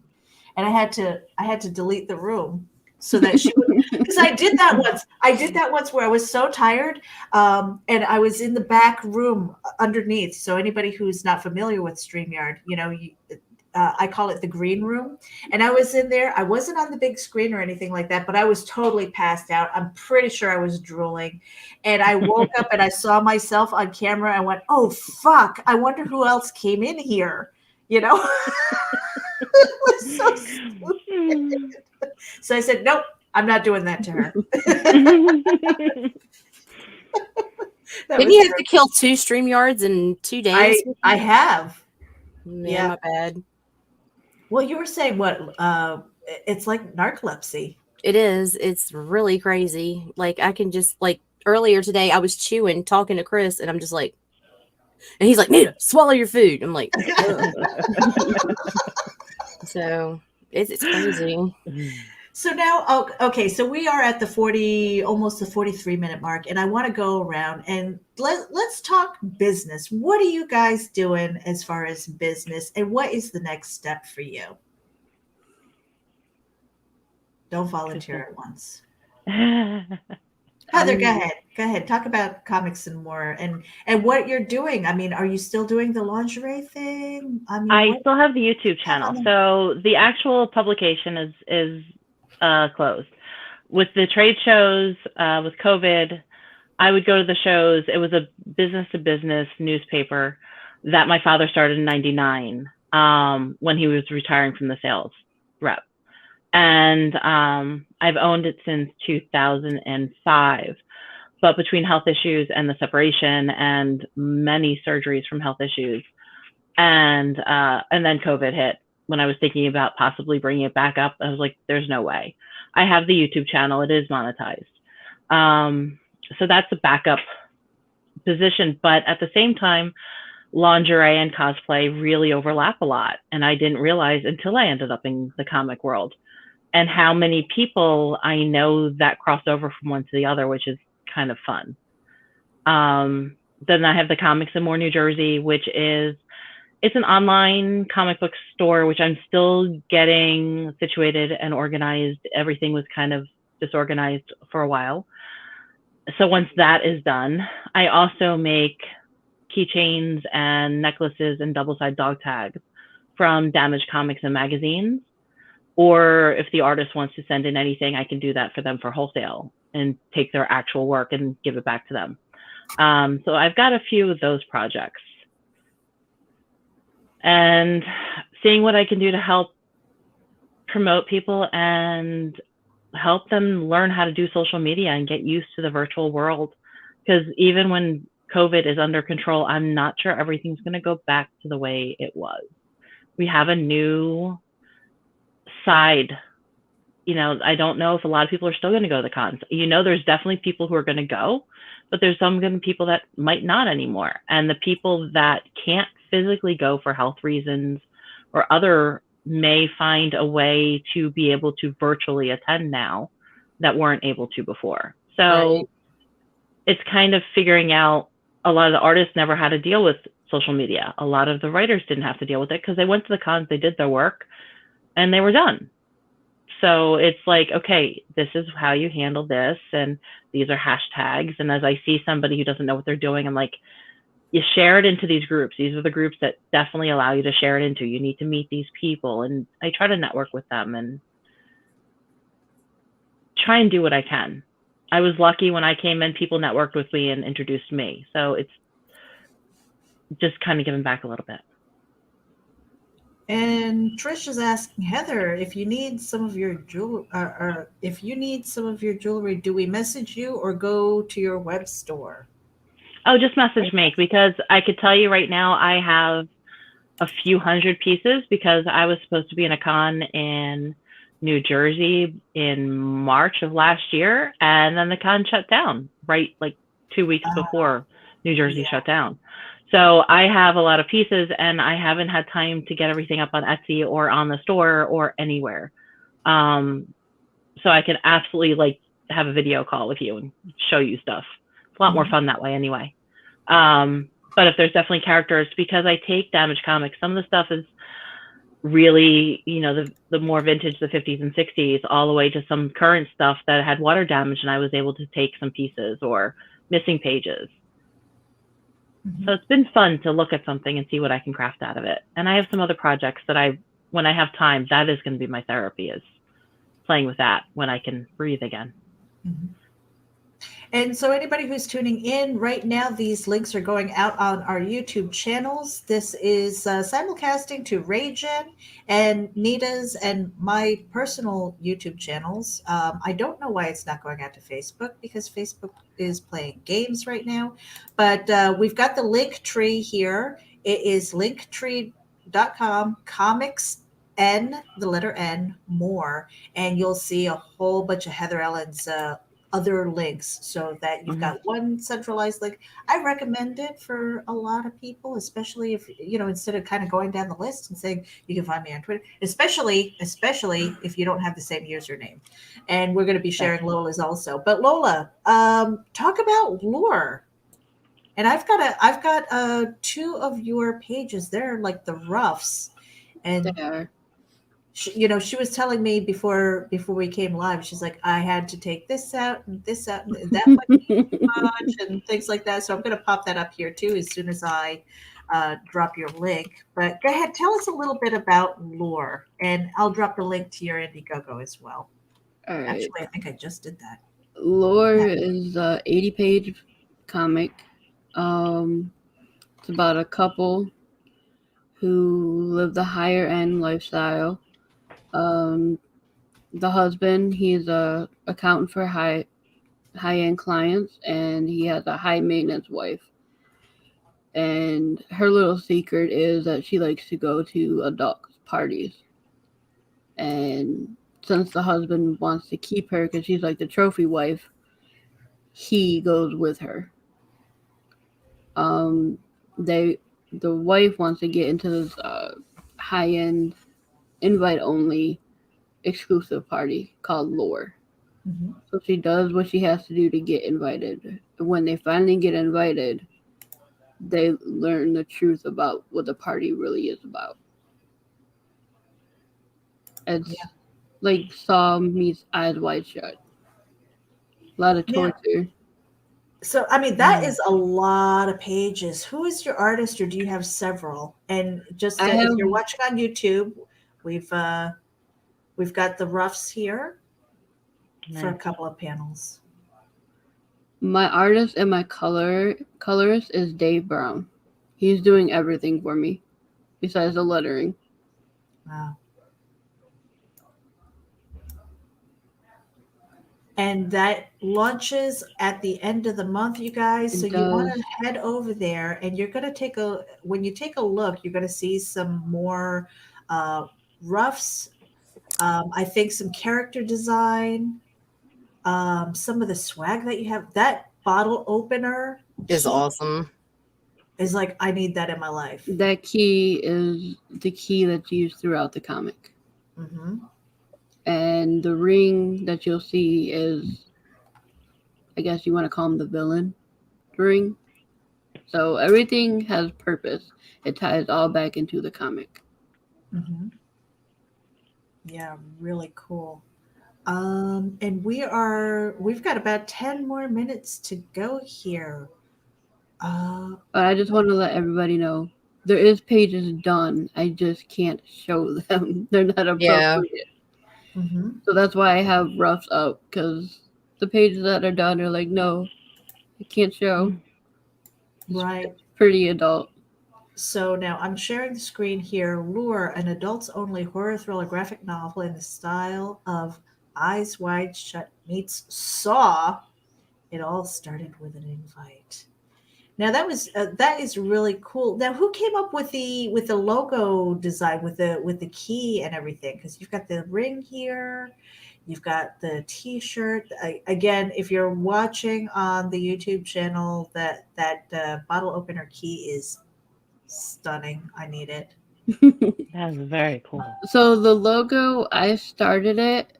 And I had to delete the room so that she would, because I did that once. I did that once where I was so tired, and I was in the back room underneath. So anybody who's not familiar with StreamYard, I call it the green room. And I was in there. I wasn't on the big screen or anything like that, but I was totally passed out. I'm pretty sure I was drooling. And I woke up and I saw myself on camera. I went, oh, fuck. I wonder who else came in here. It was so stupid. So I said, nope, I'm not doing that to her. Didn't you have to kill 2 StreamYards in 2 days? I have. Yeah, my bad. Well, you were saying what? It's like narcolepsy. It is. It's really crazy. Like, I can just, like, earlier today, I was chewing, talking to Chris, and I'm just like, and he's like, Nita, swallow your food. I'm like, so it's crazy. So now, okay, so we are at almost the 43-minute mark, and I want to go around and let's talk business. What are you guys doing as far as business, and what is the next step for you? Don't volunteer at once. Heather, go ahead. Talk about Comix and more, and what you're doing. I mean, are you still doing the lingerie thing? I mean, I still have the YouTube channel. So the actual publication is closed. With the trade shows, with COVID, I would go to the shows. It was a business-to-business newspaper that my father started in '99 when he was retiring from the sales rep. And I've owned it since 2005. But between health issues and the separation and many surgeries from health issues, and then COVID hit, when I was thinking about possibly bringing it back up, I was like, there's no way. I have the YouTube channel. It is monetized. So that's a backup position. But at the same time, lingerie and cosplay really overlap a lot. And I didn't realize until I ended up in the comic world and how many people I know that cross over from one to the other, which is kind of fun. Then I have the Comix and More New Jersey, which it's an online comic book store, which I'm still getting situated and organized. Everything was kind of disorganized for a while. So once that is done, I also make keychains and necklaces and double-side dog tags from damaged comics and magazines. Or if the artist wants to send in anything, I can do that for them for wholesale and take their actual work and give it back to them. So I've got a few of those projects. And seeing what I can do to help promote people and help them learn how to do social media and get used to the virtual world. Because even when COVID is under control, I'm not sure everything's going to go back to the way it was. We have a new side. I don't know if a lot of people are still going to go to the cons. There's definitely people who are going to go, but there's some people that might not anymore. And the people that can't physically go for health reasons or other may find a way to be able to virtually attend now that weren't able to before. So It's kind of figuring out. A lot of the artists never had to deal with social media. A lot of the writers didn't have to deal with it because they went to the cons, they did their work, and they were done. So it's like, okay, this is how you handle this, and these are hashtags. And as I see somebody who doesn't know what they're doing, I'm like, you share it into these groups. These are the groups that definitely allow you to share it into. You need to meet these people. And I try to network with them and try and do what I can. I was lucky when I came in, people networked with me and introduced me. So it's just kind of giving back a little bit. And Trish is asking Heather, if you need some of your jewelry, do we message you or go to your web store? Oh, just message me, because I could tell you right now I have a few hundred pieces because I was supposed to be in a con in New Jersey in March of last year, and then the con shut down right like 2 weeks before New Jersey shut down. So I have a lot of pieces, and I haven't had time to get everything up on Etsy or on the store or anywhere. So I can absolutely have a video call with you and show you stuff. It's a lot more fun that way anyway. But if there's definitely characters, because I take damaged comics, some of the stuff is really, the more vintage, the 50s and 60s, all the way to some current stuff that had water damage, and I was able to take some pieces or missing pages. So it's been fun to look at something and see what I can craft out of it. And I have some other projects that when I have time, that is going to be my therapy, is playing with that when I can breathe again. And so anybody who's tuning in right now, these links are going out on our YouTube channels. This is simulcasting to RAGIN and Nita's and my personal YouTube channels. I don't know why it's not going out to Facebook, because Facebook is playing games right now. But we've got the link tree here. It is linktree.com, Comix, N, the letter N, more. And you'll see a whole bunch of Heather Ellen's other links, so that you've got one centralized link. I recommend it for a lot of people, especially if, instead of kind of going down the list and saying you can find me on Twitter, especially if you don't have the same username. And we're going to be sharing Lola's also. But Lola, talk about lore. And I've got two of your pages. They're like the roughs, and They are. she was telling me before we came live, she's like, I had to take this out and this out and that much and things like that. So I'm going to pop that up here too as soon as I drop your link. But go ahead, tell us a little bit about lore, and I'll drop the link to your Indiegogo as well. All right. Actually, I think I just did that. Lore is a 80-page comic. It's about a couple who live the higher end lifestyle. The husband, he's a accountant for high end clients, and he has a high maintenance wife. And her little secret is that she likes to go to adult parties. And since the husband wants to keep her because she's like the trophy wife, he goes with her. The wife wants to get into this high end, invite only, exclusive party called Lore. So she does what she has to do to get invited. When they finally get invited, they learn the truth about what the party really is about. It's like Saw meets Eyes Wide Shut. A lot of torture. So, I mean, that is a lot of pages. Who is your artist, or do you have several? And just if you're watching on YouTube, we've got the roughs here for a couple of panels. My artist and my colorist is Dave Brown. He's doing everything for me besides the lettering. Wow. and that launches at the end of the month, you guys. It So you want does. to head over there, and you're going to when you take a look, you're going to see some more roughs. I think some character design, some of the swag that you have. That bottle opener Is awesome. is like, I need that in my life. That key is the key that's used throughout the comic. Hmm. And the ring that you'll see is, I guess you want to call him the villain ring. So everything has purpose. It ties all back into the comic. Hmm. Yeah, really cool. And we've got about 10 more minutes to go here. But I just want to let everybody know there is pages done. I just can't show them. They're not Yeah. appropriate. Mhm. So that's why I have roughs up, because the pages that are done are like, no, I can't show. Right. Pretty adult. So now I'm sharing the screen here. Lure, an adults only horror thriller graphic novel in the style of Eyes Wide Shut meets Saw. It all started with an invite. Now that is really cool. Now who came up with the logo design with the key and everything? Because you've got the ring here, you've got the T-shirt. Again, if you're watching on the YouTube channel, that bottle opener key is stunning. I need it. That's very cool. So the logo, I started it,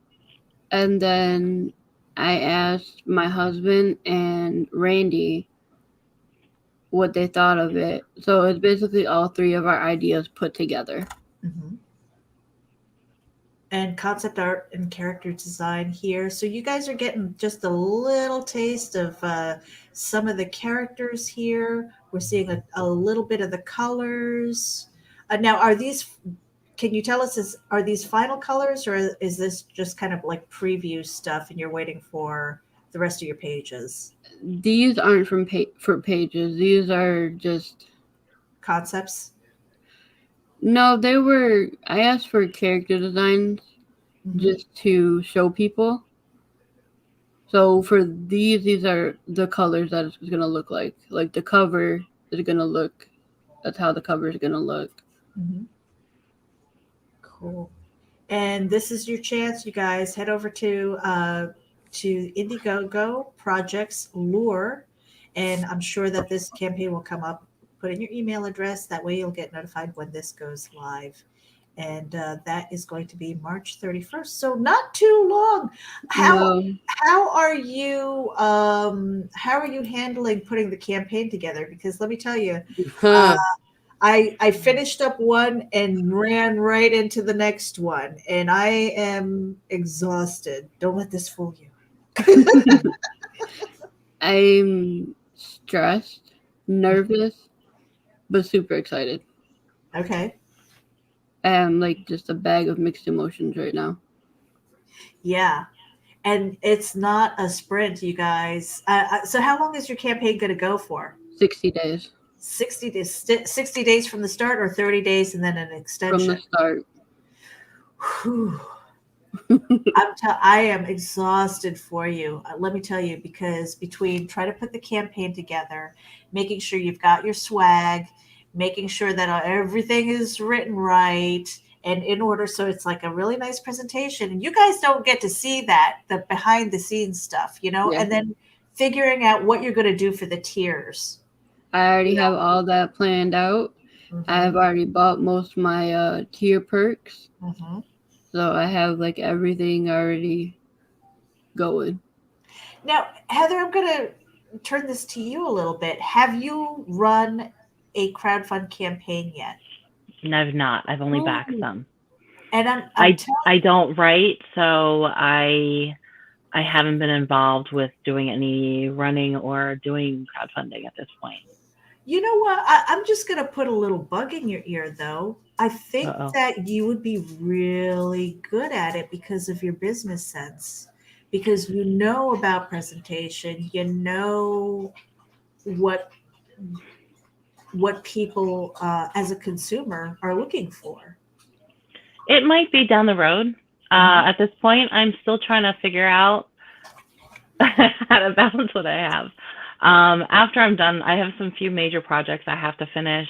and then I asked my husband and Randy what they thought of it. So it's basically all three of our ideas put together. Hmm. And concept art and character design here. So you guys are getting just a little taste of some of the characters here. We're seeing a little bit of the colors. Now, can you tell us, are these final colors, or is this just kind of like preview stuff and you're waiting for the rest of your pages? These aren't for pages. These are just Concepts? no. I asked for character designs Mhm. just to show people. So for these are the colors that it's gonna look like. Like the cover is gonna look. That's how the cover is gonna look. Mhm. Cool. And this is your chance, you guys. Head over to Indiegogo Projects Lure, and I'm sure that this campaign will come up. Put in your email address. That way, you'll get notified when this goes live. And that is going to be March 31st. So not too long. How No, how are you how are you handling putting the campaign together? Because let me tell you, uh, Huh. I finished up one and ran right into the next one, and I am exhausted. Don't let this fool you. I'm stressed, nervous, but super excited. Okay. I'm like just a bag of mixed emotions right now. Yeah. And it's not a sprint, you guys. So how long is your campaign going to go for? 60 days 60 days from the start, or 30 days and then an from the extension? start. Whew. I am exhausted for you. Let me tell you, because between trying to put the campaign together, making sure you've got your swag, making sure that everything is written right and in order, so it's like a really nice presentation. And you guys don't get to see that, the behind the scenes stuff, Yeah. and then figuring out what you're going to do for the tiers. I already You have all that planned out. know? I've already bought most of my tier perks. Hmm. So I have like everything already going. Now, Heather, I'm going to turn this to you a little bit. Have you run a crowdfund campaign yet? No, I've not. I've only backed Ooh. some. And I'm I don't write, so I haven't been involved with doing any running or doing crowdfunding at this point. you know what? I'm just going to put a little bug in your ear, though. I think Uh-oh. that you would be really good at it because of your business sense, because you know about presentation, you know what people as a consumer are looking for. It might be down the road. Mhm. At this point, I'm still trying to figure out how to balance what I have. After I'm done, I have some few major projects I have to finish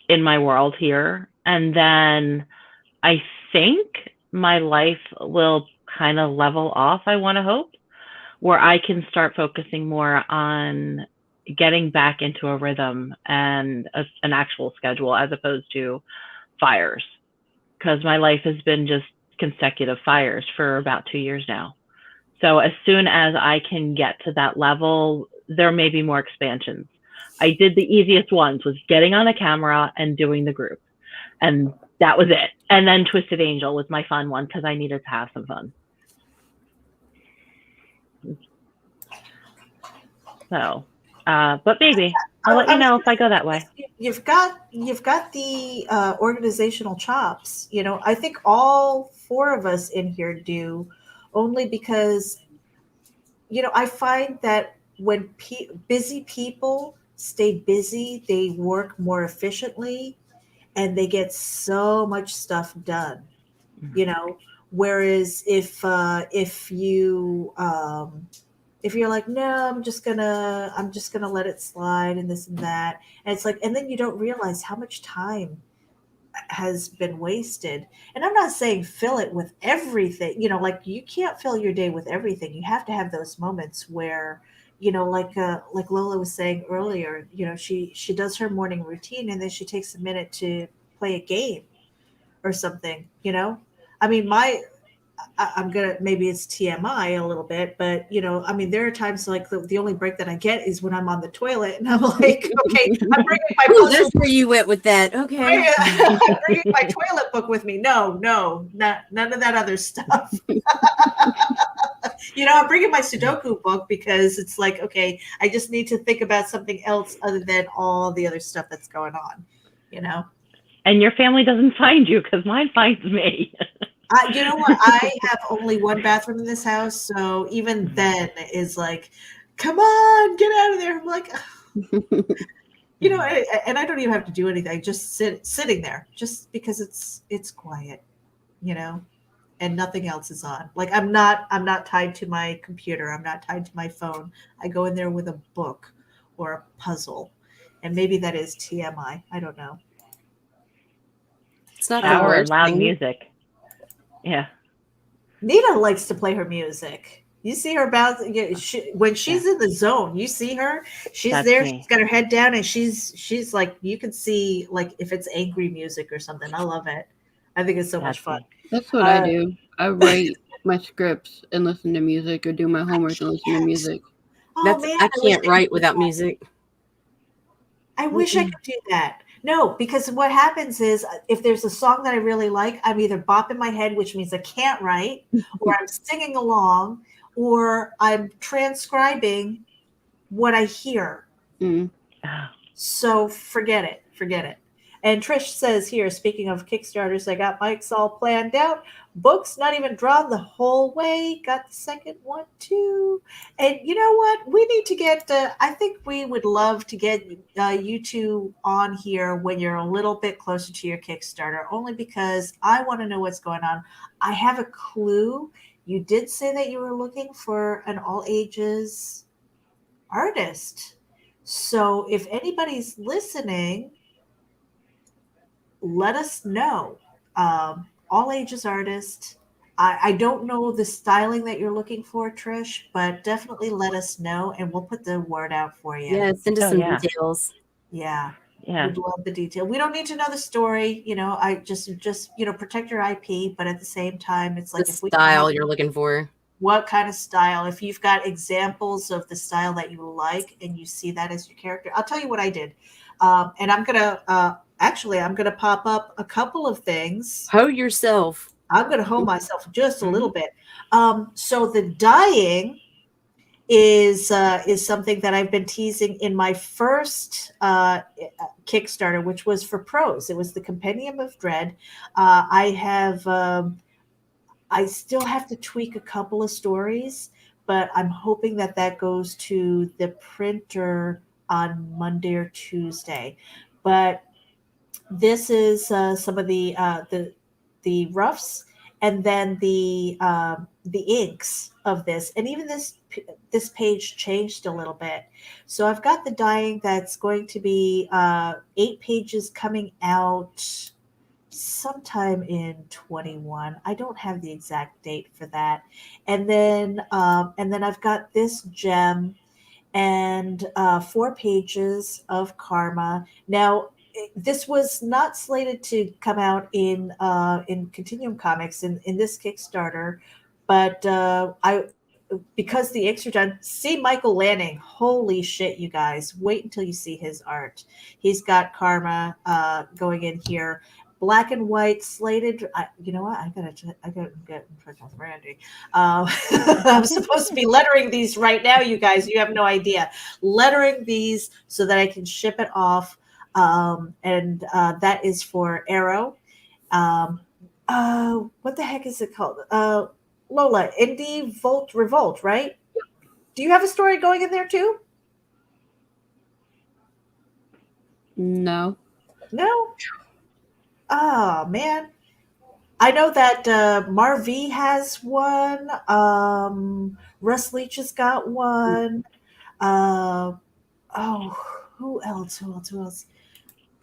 in my world here. And then I think my life will kind of level off, I want to hope, where I can start focusing more on getting back into a rhythm and an actual schedule as opposed to fires. Because my life has been just consecutive fires for about 2 years now. So as soon as I can get to that level, there may be more expansions. I did the easiest ones, was getting on a camera and doing the group. And that was it. And then Twisted Angel was my fun one because I needed to have some fun. So, but maybe I'll let you know if I go that way. You've got the organizational chops. You know, I think all four of us in here do, only because, you know, I find that when busy people stay busy, they work more efficiently and they get so much stuff done. You know, whereas if you're like, no, I'm just gonna let it slide and this and that, and it's like, and then you don't realize how much time has been wasted. And I'm not saying fill it with everything, you know, like you can't fill your day with everything. You have to have those moments where, you know, like Lola was saying earlier, you know, she does her morning routine and then she takes a minute to play a game or something, you know. I mean, I'm gonna, maybe it's TMI a little bit, but you know, I mean, there are times like the only break that I get is when I'm on the toilet, and I'm like, okay, I'm bringing my Oh, puzzle. that's where you went with that. Okay. I'm bringing my toilet book with me. No, none of that other stuff. You know, I'm bringing my Sudoku book because it's like, okay, I just need to think about something else other than all the other stuff that's going on. You know. And your family doesn't find you because mine finds me. You know what? I have only one bathroom in this house, so even then is like, come on, get out of there. I'm like, you know, and I don't even have to do anything. Just sitting there, just because it's quiet, you know, and nothing else is on. Like I'm not tied to my computer. I'm not tied to my phone. I go in there with a book or a puzzle, and maybe that is TMI. I don't know. It's not Shower the and worst loud thing. music. Yeah. Nina likes to play her music. You see her bounce when she's in the zone. You see her. She's That's there. me. She's got her head down, and she's like, you can see like if it's angry music or something. I love it. I think it's so much That's fun. me. That's what I do. I write my scripts and listen to music, or do my homework and listen to music. Oh man, I wish can't I write could do without that. music. I wish I could do that. No, because what happens is if there's a song that I really like, I'm either bopping my head, which means I can't write, or I'm singing along, or I'm transcribing what I hear. Mm. Oh, So forget it. Forget it. And Trish says here, speaking of Kickstarters, I got Mike's all planned out. Books not even drawn the whole way. Got the second one too. And you know what? We need to get, I think we would love to get you two on here when you're a little bit closer to your Kickstarter, only because I want to know what's going on. I have a clue. You did say that you were looking for an all ages artist. So if anybody's listening, let us know. All ages artist. I don't know the styling that you're looking for, Trish, but definitely let us know and we'll put the word out for you. Yeah, send us Oh, some yeah. details. Yeah. Yeah. We'd love the detail. We don't need to know the story, you know. I just you know, protect your IP, but at the same time, it's like The if we can style help, you're looking for. what kind of style, if you've got examples of the style that you like and you see that as your character. I'll tell you what I did, and I'm gonna pop up a couple of things. Hoe yourself. I'm gonna hold myself just a little bit. So the dyeing is something that I've been teasing in my first Kickstarter, which was for prose. It was the Compendium of Dread. I still have to tweak a couple of stories, but I'm hoping that that goes to the printer on Monday or Tuesday. But this is some of the roughs, and then the inks of this, and even this page changed a little bit. So I've got the dyeing that's going to be 8 pages coming out sometime in 21. I don't have the exact date for that. And then I've got this gem and 4 pages of karma. Now, this was not slated to come out in Continuum Comics in this Kickstarter, but I because the inks are done. See Michael Lanning. Holy shit, you guys! Wait until you see his art. He's got karma going in here. Black and white slated. You know what? I gotta get in touch with Randy. I'm supposed to be lettering these right now, you guys. You have no idea. Lettering these so that I can ship it off, and that is for Arrow. What the heck is it called? Lola, Indie Volt Revolt, right? Do you have a story going in there too? No. No. Oh man, I know that Marv has one. Russ Leach has got one. Who else? Who else? Who else?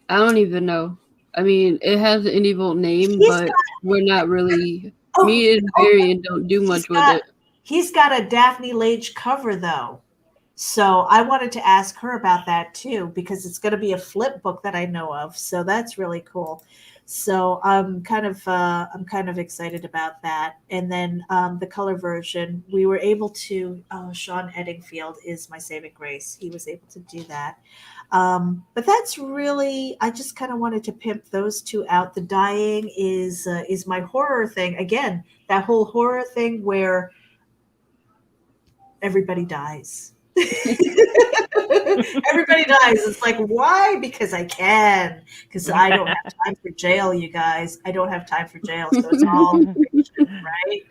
I don't even know. I mean, it has an Indie Volt name, He's but got- we're not really. Oh, Me and Varian don't do much with it. He's got a Daphne Lage cover though. So I wanted to ask her about that too, because it's going to be a flip book that I know of. So that's really cool. So I'm kind of excited about that. And then the color version, we were able to. Sean Eddingfield is my saving grace. He was able to do that. But that's really. I just kind of wanted to pimp those two out. The dyeing is my horror thing again. That whole horror thing where everybody dies. Everybody dies. It's like, why? Because I can. Because I don't have time for jail, you guys. I don't have time for jail, so it's all fiction, right?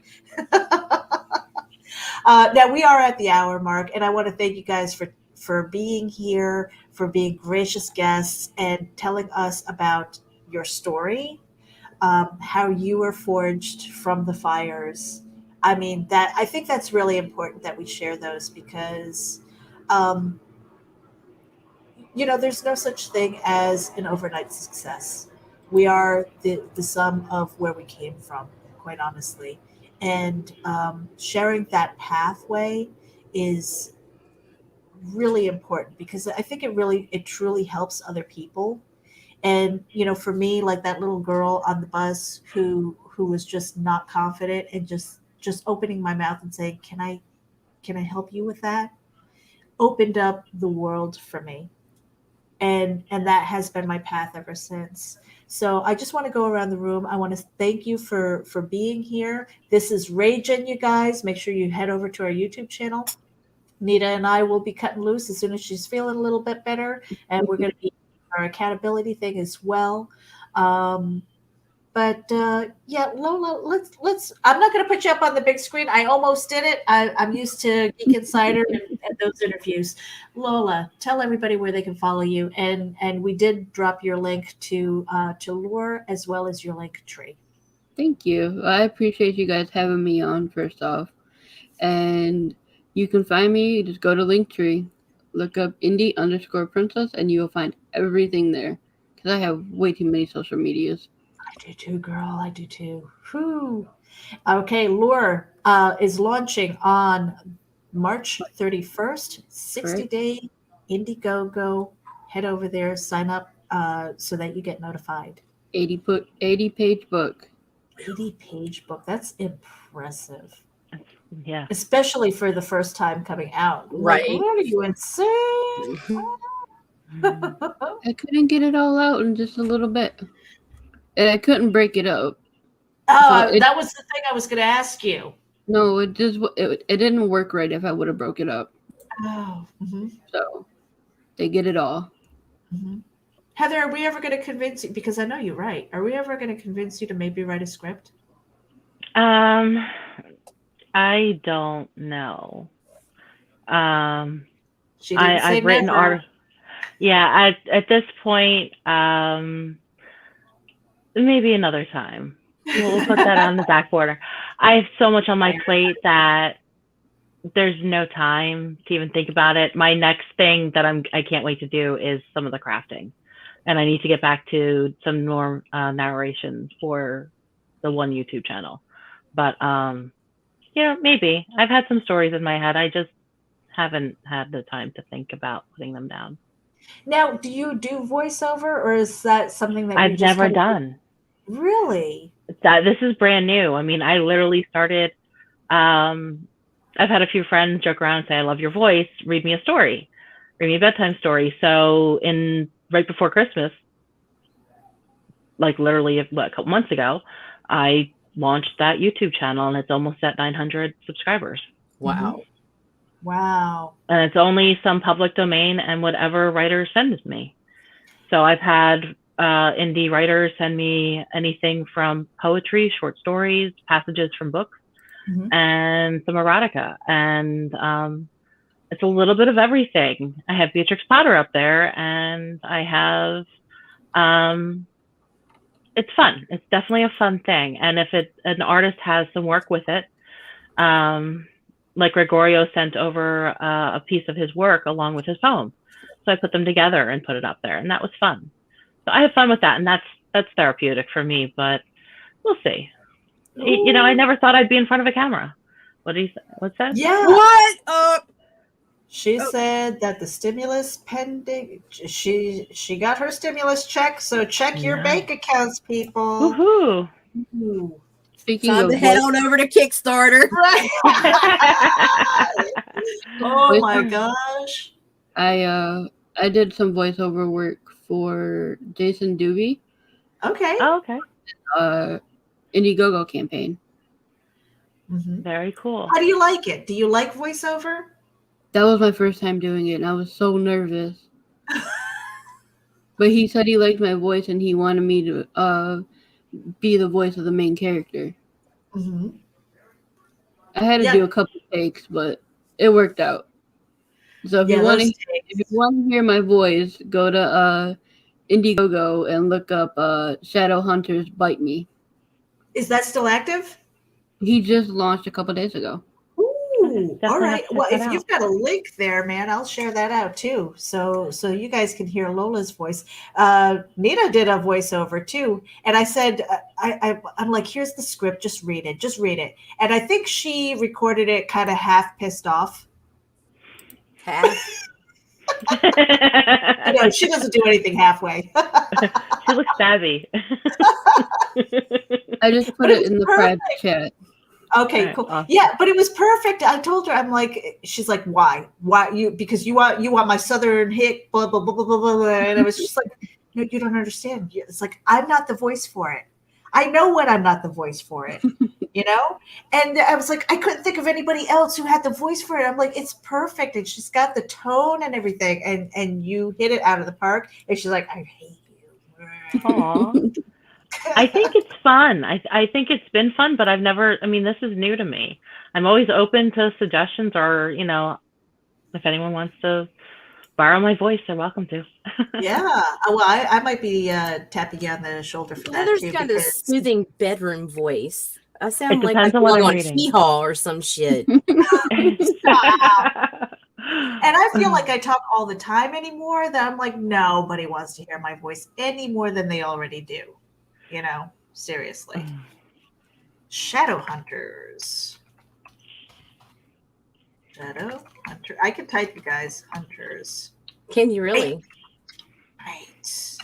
Now we are at the hour mark, and I want to thank you guys for being here, for being gracious guests, and telling us about your story, how you were forged from the fires. I mean, I think that's really important that we share those because, um, there's no such thing as an overnight success. We are the sum of where we came from, quite honestly. And sharing that pathway is really important because I think it truly helps other people. And for me, like that little girl on the bus who was just not confident and just opening my mouth and saying, can I help you with that, opened up the world for me. And that has been my path ever since. So I just want to go around the room. I want to thank you for being here. This is RAGIN, you guys. Make sure you head over to our YouTube channel. Nita and I will be cutting loose as soon as she's feeling a little bit better, and we're going to be our accountability thing as well. But yeah, Lola, let's. I'm not going to put you up on the big screen. I almost did it. I'm used to Geek Insider and those interviews. Lola, tell everybody where they can follow you, and we did drop your link to Lure as well as your link tree. Thank you. I appreciate you guys having me on, first off. And you can find me, just go to Linktree, look up indie_princess, and you will find everything there. Because I have way too many social medias. I do too, girl. I do too. Whew. Okay, Lure is launching on March 31st, 60-day Indiegogo. Head over there, sign up so that you get notified. 80-page book. 80-page book. That's impressive. Yeah. Especially for the first time coming out. Right. Like, what are you insane? I couldn't get it all out in just a little bit. And I couldn't break it up. Oh, that was the thing I was going to ask you. No, it didn't work right if I would have broke it up. Oh. Mm-hmm. So they get it all. Mm-hmm. Heather, are we ever going to convince you? Because I know you write. Are we ever going to convince you to maybe write a script? I don't know. She didn't say I've written never. art. Yeah, at this point, maybe another time. We'll put that on the back border. I have so much on my plate that there's no time to even think about it. My next thing that I can't wait to do is some of the crafting, and I need to get back to some more narration for the one YouTube channel. But maybe I've had some stories in my head. I just haven't had the time to think about putting them down. Now, do you do voiceover, or is that something that I've never done? Really? This is brand new. I mean, I literally started. I've had a few friends joke around and say, "I love your voice. Read me a story, read me a bedtime story." So, right before Christmas, like literally a couple months ago, I launched that YouTube channel, and it's almost at 900 subscribers. Wow. Wow. And it's only some public domain and whatever writer sends me. So I've had indie writers send me anything from poetry, short stories, passages from books, and some erotica. And it's a little bit of everything. I have Beatrix Potter up there, and I have, it's fun. It's definitely a fun thing. And if an artist has some work with it, like Gregorio sent over a piece of his work along with his poem. So I put them together and put it up there, and that was fun. So I have fun with that, and that's therapeutic for me, but we'll see. Ooh. I never thought I'd be in front of a camera. What's that? Yeah. What? She said that the stimulus pending, she got her stimulus check, so check your bank accounts, people. Woohoo. Ooh. Speaking Time of to head on over to Kickstarter. Right. Oh my gosh. I did some voiceover work for Jason Doobie. Okay. Oh, okay. Indiegogo campaign. Very cool. How do you like it? Do you like voiceover? That was my first time doing it, and I was so nervous. But he said he liked my voice, and he wanted me to be the voice of the main character. I had to do a couple takes, but it worked out. So if you want to hear my voice, go to Indiegogo and look up Shadowhunters Bite Me. Is that still active? He just launched a couple days ago. Ooh, all right. Well, if you've got a link there, man, I'll share that out too. So you guys can hear Lola's voice. Nita did a voiceover too, and I said, I'm like, here's the script, just read it. And I think she recorded it kind of half pissed off. Half. She doesn't do anything halfway. She looks savvy. I just put it in the private chat. Okay, right, cool. awesome. Yeah, but it was perfect. I told her, I'm like, she's like, why because you want my southern hick, blah blah blah blah blah blah. And I was just like, no, you don't understand. It's like, I'm not the voice for it. I know when I'm not the voice for it, And I was like, I couldn't think of anybody else who had the voice for it. I'm like, it's perfect, and she's got the tone and everything, and you hit it out of the park. And she's like, I hate you. Aww. I think it's fun. I think it's been fun, but this is new to me. I'm always open to suggestions, or, if anyone wants to borrow my voice, they're welcome to. Yeah. Well, I might be tapping you on the shoulder for that There's too. kind of soothing bedroom voice. I sound like depends I on what belong I'm on reading. Hee-Haw or some shit. And I feel like I talk all the time anymore, that I'm like, nobody wants to hear my voice any more than they already do. Seriously. Shadowhunters. Shadowhunter. I can type, you guys. Hunters. Can you really? Right.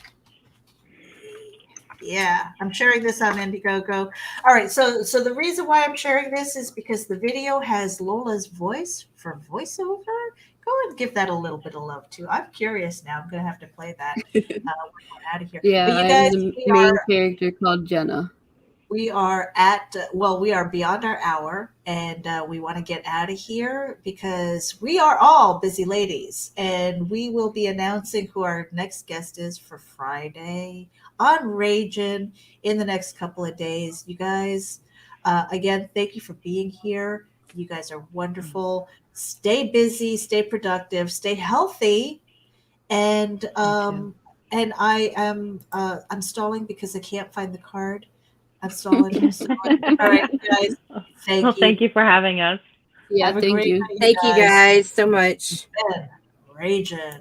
Yeah, I'm sharing this on Indiegogo. All right, so the reason why I'm sharing this is because the video has Lola's voice for voiceover. Go and give that a little bit of love too. I'm curious now. I'm gonna have to play that when we're out of here. Yeah, but you guys, I'm the main character called Jenna. We are we are beyond our hour, and we want to get out of here because we are all busy ladies, and we will be announcing who our next guest is for Friday on RAGIN in the next couple of days. You guys, again, thank you for being here. You guys are wonderful. Stay busy, stay productive, stay healthy, and I am I'm stalling because I can't find the card. That's solid. All right, guys. Well, thank you for having us. Yeah, Have a thank great you. night, Thank you guys so much. Ben, RAGIN.